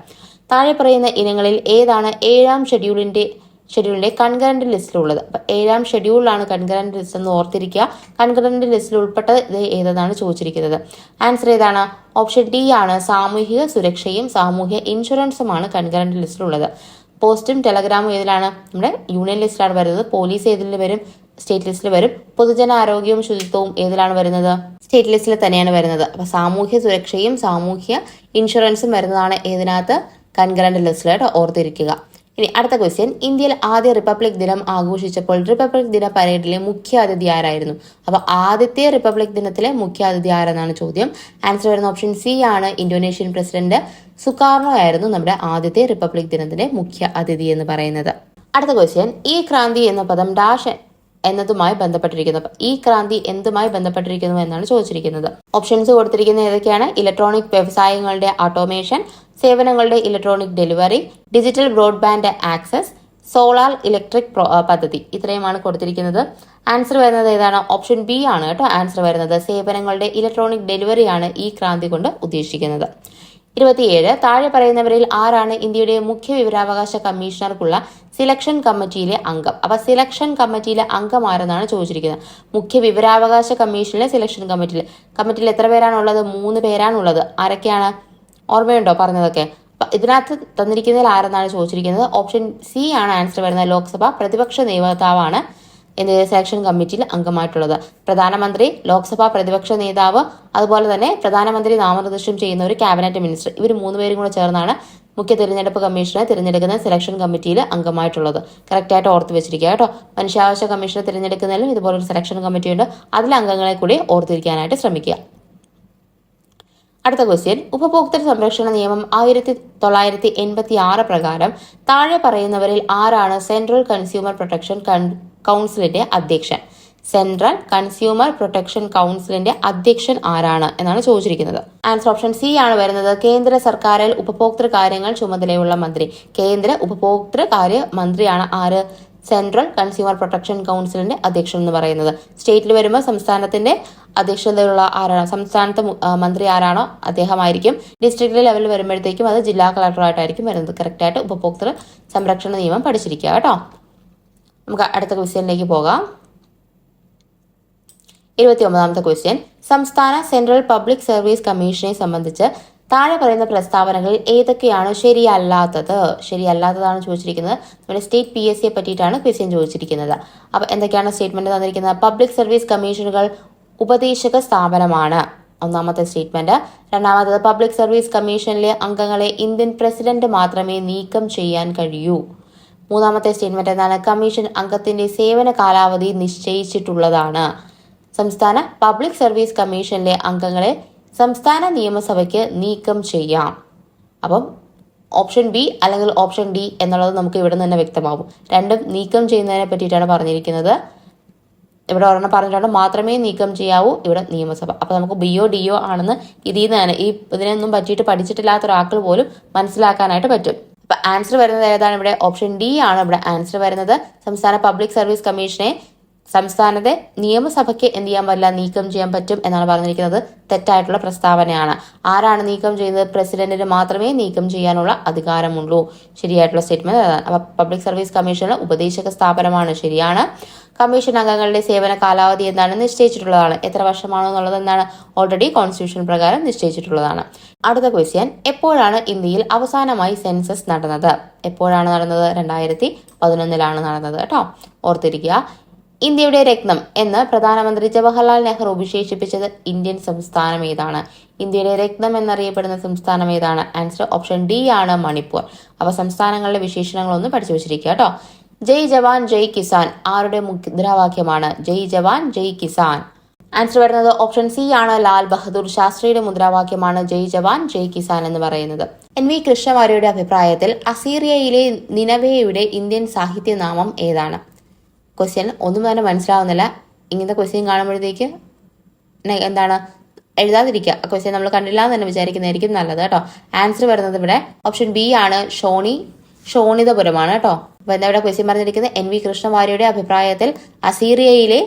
താഴെ പറയുന്ന ഇനങ്ങളിൽ ഏതാണ് 7ാം ഷെഡ്യൂളിന്റെ കൺകറന്റ് ലിസ്റ്റിലുള്ളത്? അപ്പൊ 7ാം ഷെഡ്യൂളിലാണ് കൺകറന്റ് ലിസ്റ്റ് എന്ന് ഓർത്തിരിക്കുക. കൺകറന്റ് ലിസ്റ്റിൽ ഉൾപ്പെട്ടത് ഇത് ഏതെന്നാണ് ചോദിച്ചിരിക്കുന്നത്. ആൻസർ ഏതാണ്? ഓപ്ഷൻ ഡി ആണ്, സാമൂഹിക സുരക്ഷയും സാമൂഹ്യ ഇൻഷുറൻസുമാണ് കൺകറന്റ് ലിസ്റ്റിലുള്ളത്. പോസ്റ്റും ടെലഗ്രാമും ഏതിലാണ്? നമ്മുടെ യൂണിയൻ ലിസ്റ്റിലാണ് വരുന്നത്. പോലീസ് ഏതിൽ വരും? സ്റ്റേറ്റ് ലിസ്റ്റിൽ വരും. പൊതുജനാരോഗ്യവും ശുചിത്വവും ഏതിലാണ് വരുന്നത്? സ്റ്റേറ്റ് ലിസ്റ്റിൽ തന്നെയാണ് വരുന്നത്. അപ്പൊ സാമൂഹ്യ സുരക്ഷയും സാമൂഹ്യ ഇൻഷുറൻസും വരുന്നതാണ് ഏതിനകത്ത്? കൺകറന്റ് ലിസ്റ്റിലായിട്ട് ഓർത്തിരിക്കുക. ഇനി അടുത്ത ക്വസ്റ്റ്യൻ, ഇന്ത്യയിൽ ആദ്യ റിപ്പബ്ലിക് ദിനം ആഘോഷിച്ചപ്പോൾ റിപ്പബ്ലിക് ദിന പരേഡിലെ മുഖ്യ അതിഥി ആരായിരുന്നു? അപ്പൊ ആദ്യത്തെ റിപ്പബ്ലിക് ദിനത്തിലെ മുഖ്യ അതിഥി ആരെന്നാണ് ചോദ്യം. ആൻസർ വരുന്ന ഓപ്ഷൻ സി ആണ്, ഇന്തോനേഷ്യൻ പ്രസിഡന്റ് സുകാർണോ ആയിരുന്നു നമ്മുടെ ആദ്യത്തെ റിപ്പബ്ലിക് ദിനത്തിന്റെ മുഖ്യ അതിഥി എന്ന് പറയുന്നത്. അടുത്ത ക്വസ്റ്റ്യൻ, ഈ ക്രാന്തി എന്ന പദം ഡാഷ് എന്നതുമായി ബന്ധപ്പെട്ടിരിക്കുന്നു. ഈ ക്രാന്തി എന്തുമായി ബന്ധപ്പെട്ടിരിക്കുന്നു എന്നാണ് ചോദിച്ചിരിക്കുന്നത്. ഓപ്ഷൻസ് കൊടുത്തിരിക്കുന്നത് ഏതൊക്കെയാണ്? ഇലക്ട്രോണിക് വ്യവസായങ്ങളുടെ ഓട്ടോമേഷൻ, സേവനങ്ങളുടെ electronic delivery, digital broadband access, solar electric പദ്ധതി. ഇത്രയുമാണ് കൊടുത്തിരിക്കുന്നത്. ആൻസർ വരുന്നത് ഏതാണ്? ഓപ്ഷൻ ബി ആണ് കേട്ടോ ആൻസർ വരുന്നത്. സേവനങ്ങളുടെ ഇലക്ട്രോണിക് ഡെലിവറിയാണ് ഈ ക്രാന്തി കൊണ്ട് ഉദ്ദേശിക്കുന്നത്. 27, താഴെ പറയുന്നവരിൽ ആരാണ് ഇന്ത്യയുടെ മുഖ്യ വിവരാവകാശ കമ്മീഷണർക്കുള്ള സിലക്ഷൻ കമ്മിറ്റിയിലെ അംഗം? അപ്പൊ സിലക്ഷൻ കമ്മിറ്റിയിലെ അംഗം ആരെന്നാണ് ചോദിച്ചിരിക്കുന്നത്. മുഖ്യ വിവരാവകാശ കമ്മീഷനിലെ സിലക്ഷൻ കമ്മിറ്റിയിൽ എത്ര പേരാണുള്ളത്? 3 പേരാണുള്ളത്. ആരൊക്കെയാണ്? ഓർമ്മയുണ്ടോ പറഞ്ഞതൊക്കെ? ഇതിനകത്ത് തന്നിരിക്കുന്നതിൽ ആരെന്നാണ് ചോദിച്ചിരിക്കുന്നത്. ഓപ്ഷൻ സി ആണ് ആൻസർ വരുന്നത്. ലോക്സഭ പ്രതിപക്ഷ നേതാവാണ് സെലക്ഷൻ കമ്മിറ്റിയിൽ അംഗമായിട്ടുള്ളത്. പ്രധാനമന്ത്രി, ലോക്സഭാ പ്രതിപക്ഷ നേതാവ്, അതുപോലെ തന്നെ പ്രധാനമന്ത്രി നാമനിർദ്ദേശം ചെയ്യുന്ന ഒരു ക്യാബിനറ്റ് മിനിസ്റ്റർ, ഇവർ 3 പേരും കൂടെ ചേർന്നാണ് മുഖ്യ തിരഞ്ഞെടുപ്പ് കമ്മീഷനെ തിരഞ്ഞെടുക്കുന്ന സെലക്ഷൻ കമ്മിറ്റിയിൽ അംഗമായിട്ടുള്ളത്. കറക്റ്റായിട്ട് ഓർത്ത് വെച്ചിരിക്കുക കേട്ടോ. മനുഷ്യാവകാശ കമ്മീഷനെ തിരഞ്ഞെടുക്കുന്നതിലും ഇതുപോലൊരു സെലക്ഷൻ കമ്മിറ്റിയുണ്ട്. അതിലെ അംഗങ്ങളെ കൂടി ഓർത്തിരിക്കാനായിട്ട് ശ്രമിക്കുക. അടുത്ത ക്വസ്റ്റ്യൻ, ഉപഭോക്തൃ സംരക്ഷണ നിയമം 1986 പ്രകാരം താഴെ പറയുന്നവരിൽ ആരാണ് സെൻട്രൽ കൺസ്യൂമർ പ്രൊട്ടക്ഷൻ കൗൺസിലിന്റെ അധ്യക്ഷൻ? സെൻട്രൽ കൺസ്യൂമർ പ്രൊട്ടക്ഷൻ കൗൺസിലിന്റെ അധ്യക്ഷൻ ആരാണ് എന്നാണ് ചോദിച്ചിരിക്കുന്നത്. ആൻസർ ഓപ്ഷൻ സി ആണ് വരുന്നത്. കേന്ദ്ര സർക്കാരിൽ ഉപഭോക്തൃ കാര്യങ്ങൾ ചുമതലയുള്ള മന്ത്രി. കേന്ദ്ര ഉപഭോക്തൃ കാര്യ മന്ത്രിയാണ് ആര്? സെൻട്രൽ കൺസ്യൂമർ പ്രൊട്ടക്ഷൻ കൗൺസിലിന്റെ അധ്യക്ഷൻ എന്ന് പറയുന്നത്. സ്റ്റേറ്റിൽ വരുമ്പോൾ സംസ്ഥാനത്തിന്റെ അധ്യക്ഷതയുള്ള ആരാണോ, സംസ്ഥാനത്തെ മന്ത്രി ആരാണോ അദ്ദേഹമായിരിക്കും. ഡിസ്ട്രിക്ട് ലെവലിൽ വരുമ്പോഴത്തേക്കും അത് ജില്ലാ കളക്ടറായിട്ടായിരിക്കും വരുന്നത്. കറക്റ്റായിട്ട് ഉപഭോക്തൃ സംരക്ഷണ നിയമം പഠിച്ചിരിക്കുക കേട്ടോ. നമുക്ക് അടുത്ത ക്വസ്റ്റ്യനിലേക്ക് പോകാം. 29ാമത്തെ ക്വസ്റ്റ്യൻ, സംസ്ഥാന സെൻട്രൽ പബ്ലിക് സർവീസ് കമ്മീഷനെ സംബന്ധിച്ച് താഴെ പറയുന്ന പ്രസ്താവനകളിൽ ഏതൊക്കെയാണ് ശരിയല്ലാത്തതാണ് ചോദിച്ചിരിക്കുന്നത്. നമ്മുടെ സ്റ്റേറ്റ് PSCയെ പറ്റിയിട്ടാണ് ക്വസ്റ്റ്യൻ ചോദിച്ചിരിക്കുന്നത്. അപ്പൊ എന്തൊക്കെയാണ് സ്റ്റേറ്റ്മെന്റ് തന്നിരിക്കുന്നത്? പബ്ലിക് സർവീസ് കമ്മീഷനുകൾ ഉപദേശക സ്ഥാപനമാണ്, ഒന്നാമത്തെ സ്റ്റേറ്റ്മെന്റ്. രണ്ടാമത്തത്, പബ്ലിക് സർവീസ് കമ്മീഷനിലെ അംഗങ്ങളെ ഇന്ത്യൻ പ്രസിഡന്റ് മാത്രമേ നീക്കം ചെയ്യാൻ കഴിയൂ. മൂന്നാമത്തെ സ്റ്റേറ്റ്മെന്റ് എന്താണ്? കമ്മീഷൻ അംഗത്തിന്റെ സേവന കാലാവധി നിശ്ചയിച്ചിട്ടുള്ളതാണ്. സംസ്ഥാന പബ്ലിക് സർവീസ് കമ്മീഷനിലെ അംഗങ്ങളെ സംസ്ഥാന നിയമസഭയ്ക്ക് നീക്കം ചെയ്യാം. അപ്പം ഓപ്ഷൻ ബി അല്ലെങ്കിൽ ഓപ്ഷൻ ഡി എന്നുള്ളത് നമുക്ക് ഇവിടെ നിന്ന് തന്നെ വ്യക്തമാവും. രണ്ടും നീക്കം ചെയ്യുന്നതിനെ പറ്റിയിട്ടാണ് പറഞ്ഞിരിക്കുന്നത്. ഇവിടെ ഒരെണ്ണം പറഞ്ഞിട്ടുണ്ട് മാത്രമേ നീക്കം ചെയ്യാവൂ, ഇവിടെ നിയമസഭ. അപ്പൊ നമുക്ക് ബിയോ ഡിയോ ആണെന്ന് ഇതിൽ നിന്ന് തന്നെ ഇതിനൊന്നും പറ്റിയിട്ട് പഠിച്ചിട്ടില്ലാത്ത ഒരാൾക്ക് പോലും മനസ്സിലാക്കാനായിട്ട് പറ്റും. അപ്പൊ ആൻസർ വരുന്നത് ഏതാണ്? ഇവിടെ ഓപ്ഷൻ ഡി ആണ് ഇവിടെ ആൻസർ വരുന്നത്. സംസ്ഥാന പബ്ലിക് സർവീസ് കമ്മീഷനെ സംസ്ഥാനത്തെ നിയമസഭയ്ക്ക് എന്ത് ചെയ്യാൻ പറ്റില്ല? നീക്കം ചെയ്യാൻ പറ്റും എന്നാണ് പറഞ്ഞിരിക്കുന്നത്. തെറ്റായിട്ടുള്ള പ്രസ്താവനയാണ്. ആരാണ് നീക്കം ചെയ്യുന്നത്? പ്രസിഡന്റിന് മാത്രമേ നീക്കം ചെയ്യാനുള്ള അധികാരമുള്ളൂ. ശരിയായിട്ടുള്ള സ്റ്റേറ്റ്മെന്റ് അതാണ്. അപ്പൊ പബ്ലിക് സർവീസ് കമ്മീഷൻ ഉപദേശക സ്ഥാപനമാണ്, ശരിയാണ്. കമ്മീഷൻ അംഗങ്ങളുടെ സേവന കാലാവധി എന്താണ്? നിശ്ചയിച്ചിട്ടുള്ളതാണ്. എത്ര വർഷമാണെന്നുള്ളത് എന്താണ്? ഓൾറെഡി കോൺസ്റ്റിറ്റ്യൂഷൻ പ്രകാരം നിശ്ചയിച്ചിട്ടുള്ളതാണ്. അടുത്ത ക്വസ്റ്റ്യൻ, എപ്പോഴാണ് ഇന്ത്യയിൽ അവസാനമായി സെൻസസ് നടന്നത്? എപ്പോഴാണ് നടന്നത്? 2011 നടന്നത് കേട്ടോ, ഓർത്തിരിക്കുക. ഇന്ത്യയുടെ രത്നം എന്ന് പ്രധാനമന്ത്രി ജവഹർലാൽ നെഹ്റു വിശേഷിപ്പിച്ചത് ഇന്ത്യൻ സംസ്ഥാനം ഏതാണ്? ഇന്ത്യയുടെ രത്നം എന്നറിയപ്പെടുന്ന സംസ്ഥാനം ഏതാണ്? ആൻസർ ഓപ്ഷൻ ഡി ആണ്, മണിപ്പൂർ. അപ്പൊ സംസ്ഥാനങ്ങളുടെ വിശേഷണങ്ങളൊന്നും പഠിച്ചു വെച്ചിരിക്കുക കേട്ടോ. ജയ് ജവാൻ ജയ് കിസാൻ ആരുടെ മുദ്രാവാക്യമാണ്? ജയ് ജവാൻ ജയ് കിസാൻ. ആൻസർ വരുന്നത് ഓപ്ഷൻ സി ആണ്, ലാൽ ബഹദൂർ ശാസ്ത്രിയുടെ മുദ്രാവാക്യമാണ് ജയ് ജവാൻ ജയ് കിസാൻ എന്ന് പറയുന്നത്. NV കൃഷ്ണവാര്യരുടെ അഭിപ്രായത്തിൽ അസീറിയയിലെ നിനവേയുടെ ഇന്ത്യൻ സാഹിത്യനാമം ഏതാണ്? ക്വസ്റ്റ്യൻ ഒന്നും തന്നെ മനസ്സിലാവുന്നില്ല. ഇങ്ങനത്തെ ക്വസ്റ്റ്യൻ കാണുമ്പോഴത്തേക്ക് എന്താണ് എഴുതാതിരിക്കുക. ആ ക്വസ്റ്റ്യൻ നമ്മൾ കണ്ടില്ല എന്ന് തന്നെ വിചാരിക്കുന്നതായിരിക്കും നല്ലത് കേട്ടോ. ആൻസർ വരുന്നത് ഇവിടെ ഓപ്ഷൻ ബി ആണ്, ഷോണിതപുരമാണ് കേട്ടോ. അപ്പൊ എന്താ ഇവിടെ ക്വസ്റ്റ്യൻ പറഞ്ഞിരിക്കുന്നത്? NV കൃഷ്ണവാര്യരുടെ അഭിപ്രായത്തിൽ അസീറിയയിലെ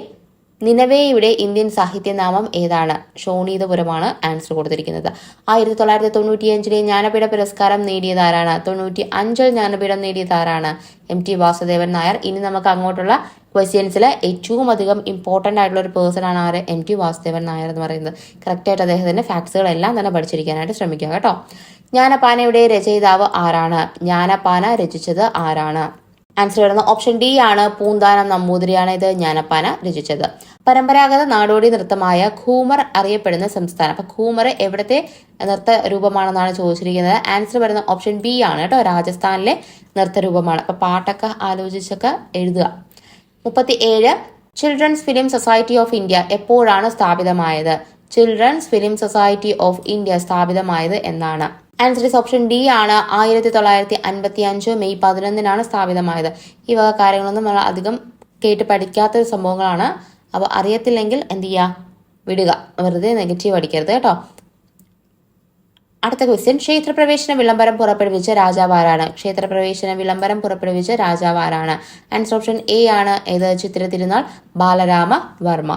നിനവേയുടെ ഇന്ത്യൻ സാഹിത്യനാമം ഏതാണ്? ഷോണീതപുരമാണ് ആൻസർ കൊടുത്തിരിക്കുന്നത്. 1995 ജ്ഞാനപീഠ പുരസ്കാരം നേടിയത് ആരാണ്? 95 ജ്ഞാനപീഠം നേടിയത് ആരാണ്? MT വാസുദേവൻ നായർ. ഇനി നമുക്ക് അങ്ങോട്ടുള്ള ക്വസ്റ്റ്യൻസിൽ ഏറ്റവും അധികം ഇമ്പോർട്ടന്റ് ആയിട്ടുള്ള ഒരു പേഴ്സൺ ആണ് ആര്? MT വാസുദേവൻ നായർ എന്ന് പറയുന്നത്. കറക്റ്റ് ആയിട്ട് അദ്ദേഹത്തിന്റെ ഫാക്ട്സുകളെല്ലാം തന്നെ പഠിച്ചിരിക്കാനായിട്ട് ശ്രമിക്കുക കേട്ടോ. ജ്ഞാനപ്പാനയുടെ രചയിതാവ് ആരാണ്? ജ്ഞാനപ്പാന രചിച്ചത് ആരാണ്? ആൻസർ വരുന്ന ഓപ്ഷൻ ഡി ആണ്, പൂന്താനം നമ്പൂതിരിയാണ് ഇത് ജ്ഞാനപ്പാന രചിച്ചത്. പരമ്പരാഗത നാടോടി നൃത്തമായ ഘൂമർ അറിയപ്പെടുന്ന സംസ്ഥാനം. അപ്പൊ ഘൂമർ എവിടത്തെ നൃത്ത രൂപമാണെന്നാണ് ചോദിച്ചിരിക്കുന്നത്. ആൻസർ വരുന്ന ഓപ്ഷൻ ബി ആണ് കേട്ടോ, രാജസ്ഥാനിലെ നൃത്തരൂപമാണ്. അപ്പൊ പാട്ടൊക്കെ ആലോചിച്ചൊക്കെ എഴുതുക. 37 children's film society of India എപ്പോഴാണ് സ്ഥാപിതമായത്? Children's film society of India സ്ഥാപിതമായത് എന്നാണ്? ആൻസർ ഇസ് ഓപ്ഷൻ ഡി ആണ്, 1955 മെയ് 11 സ്ഥാപിതമായത്. ഈ വക കാര്യങ്ങളൊന്നും നമ്മൾ അധികം കേട്ട് പഠിക്കാത്ത സംഭവങ്ങളാണ്. അപ്പോൾ അറിയത്തില്ലെങ്കിൽ എന്ത് ചെയ്യുക? വിടുക, വെറുതെ നെഗറ്റീവ് അടിക്കരുത് കേട്ടോ. അടുത്ത ക്വസ്റ്റ്യൻ, ക്ഷേത്രപ്രവേശന വിളംബരം പുറപ്പെടുവിച്ച രാജാവ് ആരാണ്? ക്ഷേത്രപ്രവേശന വിളംബരം പുറപ്പെടുവിച്ച രാജാവ് ആരാണ്? ആൻസർ ഓപ്ഷൻ എ ആണ്, ഏത്? ചിത്തിര തിരുനാൾ ബാലരാമ വർമ്മ.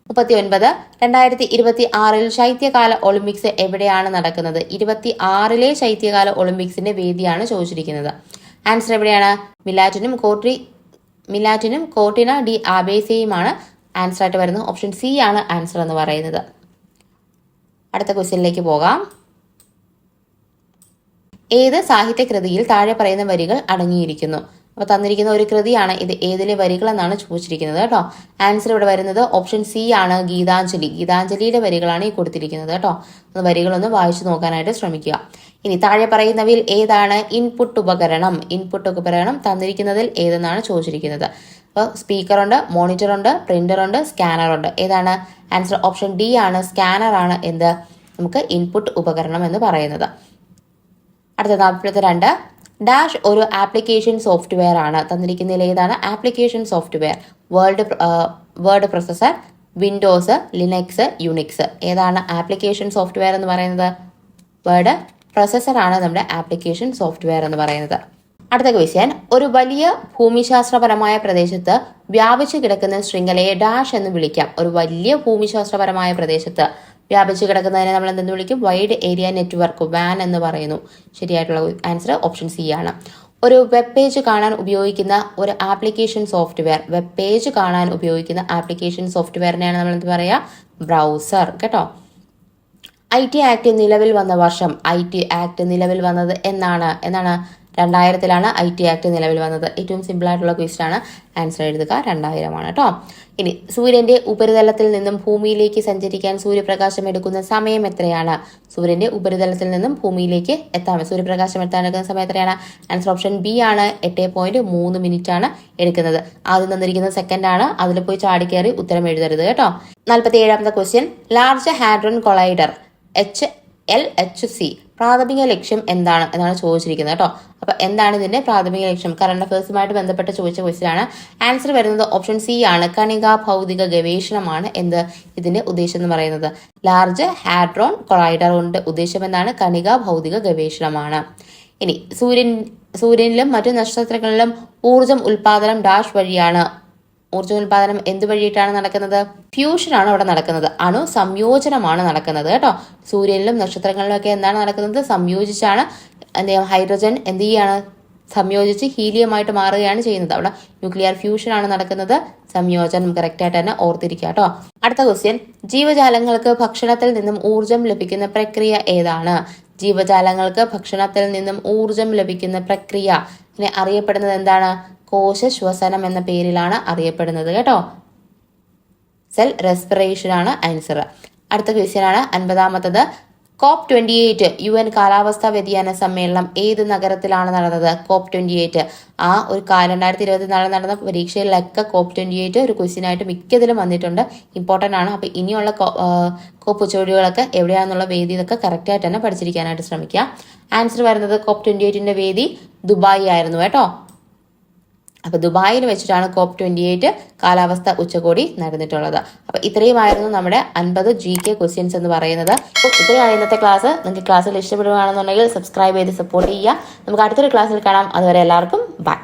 39 2026 ശൈത്യകാല ഒളിമ്പിക്സ് എവിടെയാണ് നടക്കുന്നത്? 26 ശൈത്യകാല ഒളിമ്പിക്സിന്റെ വേദിയാണ് ചോദിച്ചിരിക്കുന്നത്. ആൻസർ എവിടെയാണ്? മിലാറ്റിനും കോർട്ടിന ഡി ആബേസയുമാണ് ആൻസർ ആയിട്ട് വരുന്നത്. ഓപ്ഷൻ സി ആണ് ആൻസർ എന്ന് പറയുന്നത്. അടുത്ത ക്വസ്റ്റ്യനിലേക്ക് പോകാം. ഏത് സാഹിത്യകൃതിയിൽ താഴെ പറയുന്ന വരികൾ അടങ്ങിയിരിക്കുന്നു? അപ്പൊ തന്നിരിക്കുന്ന ഒരു കൃതിയാണ് ഇത്. ഏതിലെ വരികൾ എന്നാണ് ചോദിച്ചിരിക്കുന്നത് കേട്ടോ. ആൻസർ ഇവിടെ വരുന്നത് ഓപ്ഷൻ സി ആണ്, ഗീതാഞ്ജലി. ഗീതാഞ്ജലിയുടെ വരികളാണ് ഈ കൊടുത്തിരിക്കുന്നത് കേട്ടോ. വരികളൊന്ന് വായിച്ചു നോക്കാനായിട്ട് ശ്രമിക്കുക. ഇനി താഴെ പറയുന്നവയിൽ ഏതാണ് ഇൻപുട്ട് ഉപകരണം? ഇൻപുട്ട് ഉപകരണം തന്നിരിക്കുന്നതിൽ ഏതെന്നാണ് ചോദിച്ചിരിക്കുന്നത്. അപ്പോൾ സ്പീക്കറുണ്ട്, മോണിറ്ററുണ്ട്, പ്രിന്ററുണ്ട്, സ്കാനറുണ്ട്. ഏതാണ്? ആൻസർ ഓപ്ഷൻ ഡി ആണ്, സ്കാനർ ആണ് എന്ത് നമുക്ക് ഇൻപുട്ട് ഉപകരണം എന്ന് പറയുന്നത്. അടുത്ത 42 ഡാഷ് ഒരു ആപ്ലിക്കേഷൻ സോഫ്റ്റ്വെയർ ആണ്. തന്നിരിക്കുന്നതിൽ ഏതാണ് application software? Word processor, Windows, Linux, Unix. ഏതാണ് ആപ്ലിക്കേഷൻ സോഫ്റ്റ്വെയർ എന്ന് പറയുന്നത്? വേർഡ് പ്രൊസസർ ആണ് നമ്മുടെ ആപ്ലിക്കേഷൻ സോഫ്റ്റ്വെയർ എന്ന് പറയുന്നത്. അടുത്ത ക്വസ്റ്റ്യൻ, ഒരു വലിയ ഭൂമിശാസ്ത്രപരമായ പ്രദേശത്ത് വ്യാപിച്ചു കിടക്കുന്ന ശൃംഖലയെ ഡാഷ് എന്ന് വിളിക്കാം. ഒരു വലിയ ഭൂമിശാസ്ത്രപരമായ പ്രദേശത്ത് വ്യാപിച്ചു കിടക്കുന്നതിനെ നമ്മൾ എന്തെന്ന് വിളിക്കും? വൈഡ് ഏരിയ നെറ്റ്വർക്ക്, വാൻ എന്ന് പറയുന്നു. ശരിയായിട്ടുള്ള ആൻസർ ഓപ്ഷൻ സി ആണ്. ഒരു വെബ് പേജ് കാണാൻ ഉപയോഗിക്കുന്ന ഒരു ആപ്ലിക്കേഷൻ സോഫ്റ്റ്വെയർ, വെബ് പേജ് കാണാൻ ഉപയോഗിക്കുന്ന ആപ്ലിക്കേഷൻ സോഫ്റ്റ്വെയറിനെയാണ് നമ്മൾ എന്ത് പറയുക? ബ്രൗസർ കേട്ടോ. IT ആക്ട് നിലവിൽ വന്ന വർഷം? IT ആക്ട് നിലവിൽ വന്നത് എന്നാണ്? 2000-ലാണ് IT ആക്ട് നിലവിൽ വന്നത്. ഏറ്റവും സിമ്പിൾ ആയിട്ടുള്ള ക്വസ്റ്റ്യൻ ആണ്. ആൻസർ എഴുതുക 2000 കേട്ടോ. ഇനി സൂര്യന്റെ ഉപരിതലത്തിൽ നിന്നും ഭൂമിയിലേക്ക് സഞ്ചരിക്കാൻ സൂര്യപ്രകാശം എടുക്കുന്ന സമയം എത്രയാണ്? സൂര്യന്റെ ഉപരിതലത്തിൽ നിന്നും ഭൂമിയിലേക്ക് സൂര്യപ്രകാശം എടുക്കുന്ന സമയം എത്രയാണ്? ആൻസർ ഓപ്ഷൻ ബി ആണ്. 8.3 മിനിറ്റ് ആണ് എടുക്കുന്നത്. ആദ്യം തന്നിരിക്കുന്ന സെക്കൻഡ് ആണ്. അതിൽ പോയി ചാടിക്കയറി ഉത്തരം എഴുതരുത് കേട്ടോ. 47ാമത്തെ question, large hadron collider LHC പ്രാഥമിക ലക്ഷ്യം എന്താണ് എന്നാണ് ചോദിച്ചിരിക്കുന്നത് കേട്ടോ. അപ്പൊ എന്താണ് ഇതിന്റെ പ്രാഥമിക ലക്ഷ്യം? കറണ്ട് അഫയേഴ്സുമായിട്ട് ബന്ധപ്പെട്ട് ചോദിച്ച ക്വസ്റ്റ്യൻ ആണ്. ആൻസർ വരുന്നത് ഓപ്ഷൻ സി ആണ്. കണികാ ഭൗതിക ഗവേഷണമാണ് ഇതിന്റെ ഉദ്ദേശം എന്ന് പറയുന്നത്. ലാർജ് ഹാഡ്രോൺ കൊളൈഡർ കൊണ്ട് ഉദ്ദേശം എന്താണ്? കണികാ ഭൗതിക ഗവേഷണമാണ്. ഇനി സൂര്യനിലും മറ്റു നക്ഷത്രങ്ങളിലും ഊർജം ഉൽപാദനം ഡാഷ് വഴിയാണ്. ഊർജ്ജോൽപാദനം എന്ത് വഴിയിട്ടാണ് നടക്കുന്നത്? ഫ്യൂഷനാണ് അവിടെ നടക്കുന്നത്. അണു സംയോജനമാണ് നടക്കുന്നത് കേട്ടോ. സൂര്യനിലും നക്ഷത്രങ്ങളിലും ഒക്കെ എന്താണ് നടക്കുന്നത്? സംയോജിച്ചാണ് ഹൈഡ്രജൻ എന്ത് ചെയ്യാണ്? സംയോജിച്ച് ഹീലിയമായിട്ട് മാറുകയാണ് ചെയ്യുന്നത്. അവിടെ ന്യൂക്ലിയർ ഫ്യൂഷൻ ആണ് നടക്കുന്നത്. സംയോജനം കറക്റ്റ് ആയിട്ട് തന്നെ ഓർത്തിരിക്കുക കേട്ടോ. അടുത്ത ക്വസ്റ്റ്യൻ, ജീവജാലങ്ങൾക്ക് ഭക്ഷണത്തിൽ നിന്നും ഊർജം ലഭിക്കുന്ന പ്രക്രിയ ഏതാണ്? ജീവജാലങ്ങൾക്ക് ഭക്ഷണത്തിൽ നിന്നും ഊർജം ലഭിക്കുന്ന പ്രക്രിയ അറിയപ്പെടുന്നത് എന്താണ്? കോശശ്വസനം എന്ന പേരിലാണ് അറിയപ്പെടുന്നത് കേട്ടോ. സെൽ റെസ്പിറേഷൻ ആണ് ആൻസർ. അടുത്ത ക്വസ്റ്റ്യൻ ആണ് 50ാമത്തത്. COP28 UN കാലാവസ്ഥാ വ്യതിയാന സമ്മേളനം ഏത് നഗരത്തിലാണ് നടന്നത്? COP28 ഒരു 2024 നടന്ന പരീക്ഷയിലൊക്കെ COP28 ഒരു ക്വസ്റ്റ്യൻ ആയിട്ട് മിക്കതിലും വന്നിട്ടുണ്ട്. ഇമ്പോർട്ടൻ്റ് ആണ്. അപ്പൊ ഇനിയുള്ള COP ഉച്ചകോടികളൊക്കെ എവിടെയാണെന്നുള്ള വേദി ഇതൊക്കെ കറക്റ്റ് ആയിട്ട് തന്നെ പഠിച്ചിരിക്കാനായിട്ട് ശ്രമിക്കുക. ആൻസർ വരുന്നത് COP28 വേദി ദുബായ് ആയിരുന്നു കേട്ടോ. അപ്പൊ ദുബായിൽ വെച്ചിട്ടാണ് COP28 കാലാവസ്ഥ ഉച്ചകോടി നടന്നിട്ടുള്ളത്. അപ്പൊ ഇത്രയുമായിരുന്നു നമ്മുടെ 50 GK ക്വസ്റ്റ്യൻസ് എന്ന് പറയുന്നത്. അപ്പോൾ ഇത്രയാണ് ഇന്നത്തെ ക്ലാസ്. നിങ്ങൾക്ക് ക്ലാസ്സിൽ ഇഷ്ടപ്പെടുകയാണെന്നുണ്ടെങ്കിൽ സബ്സ്ക്രൈബ് ചെയ്ത് സപ്പോർട്ട് ചെയ്യുക. നമുക്ക് അടുത്തൊരു ക്ലാസ്സിൽ കാണാം. അതുവരെ എല്ലാവർക്കും ബൈ.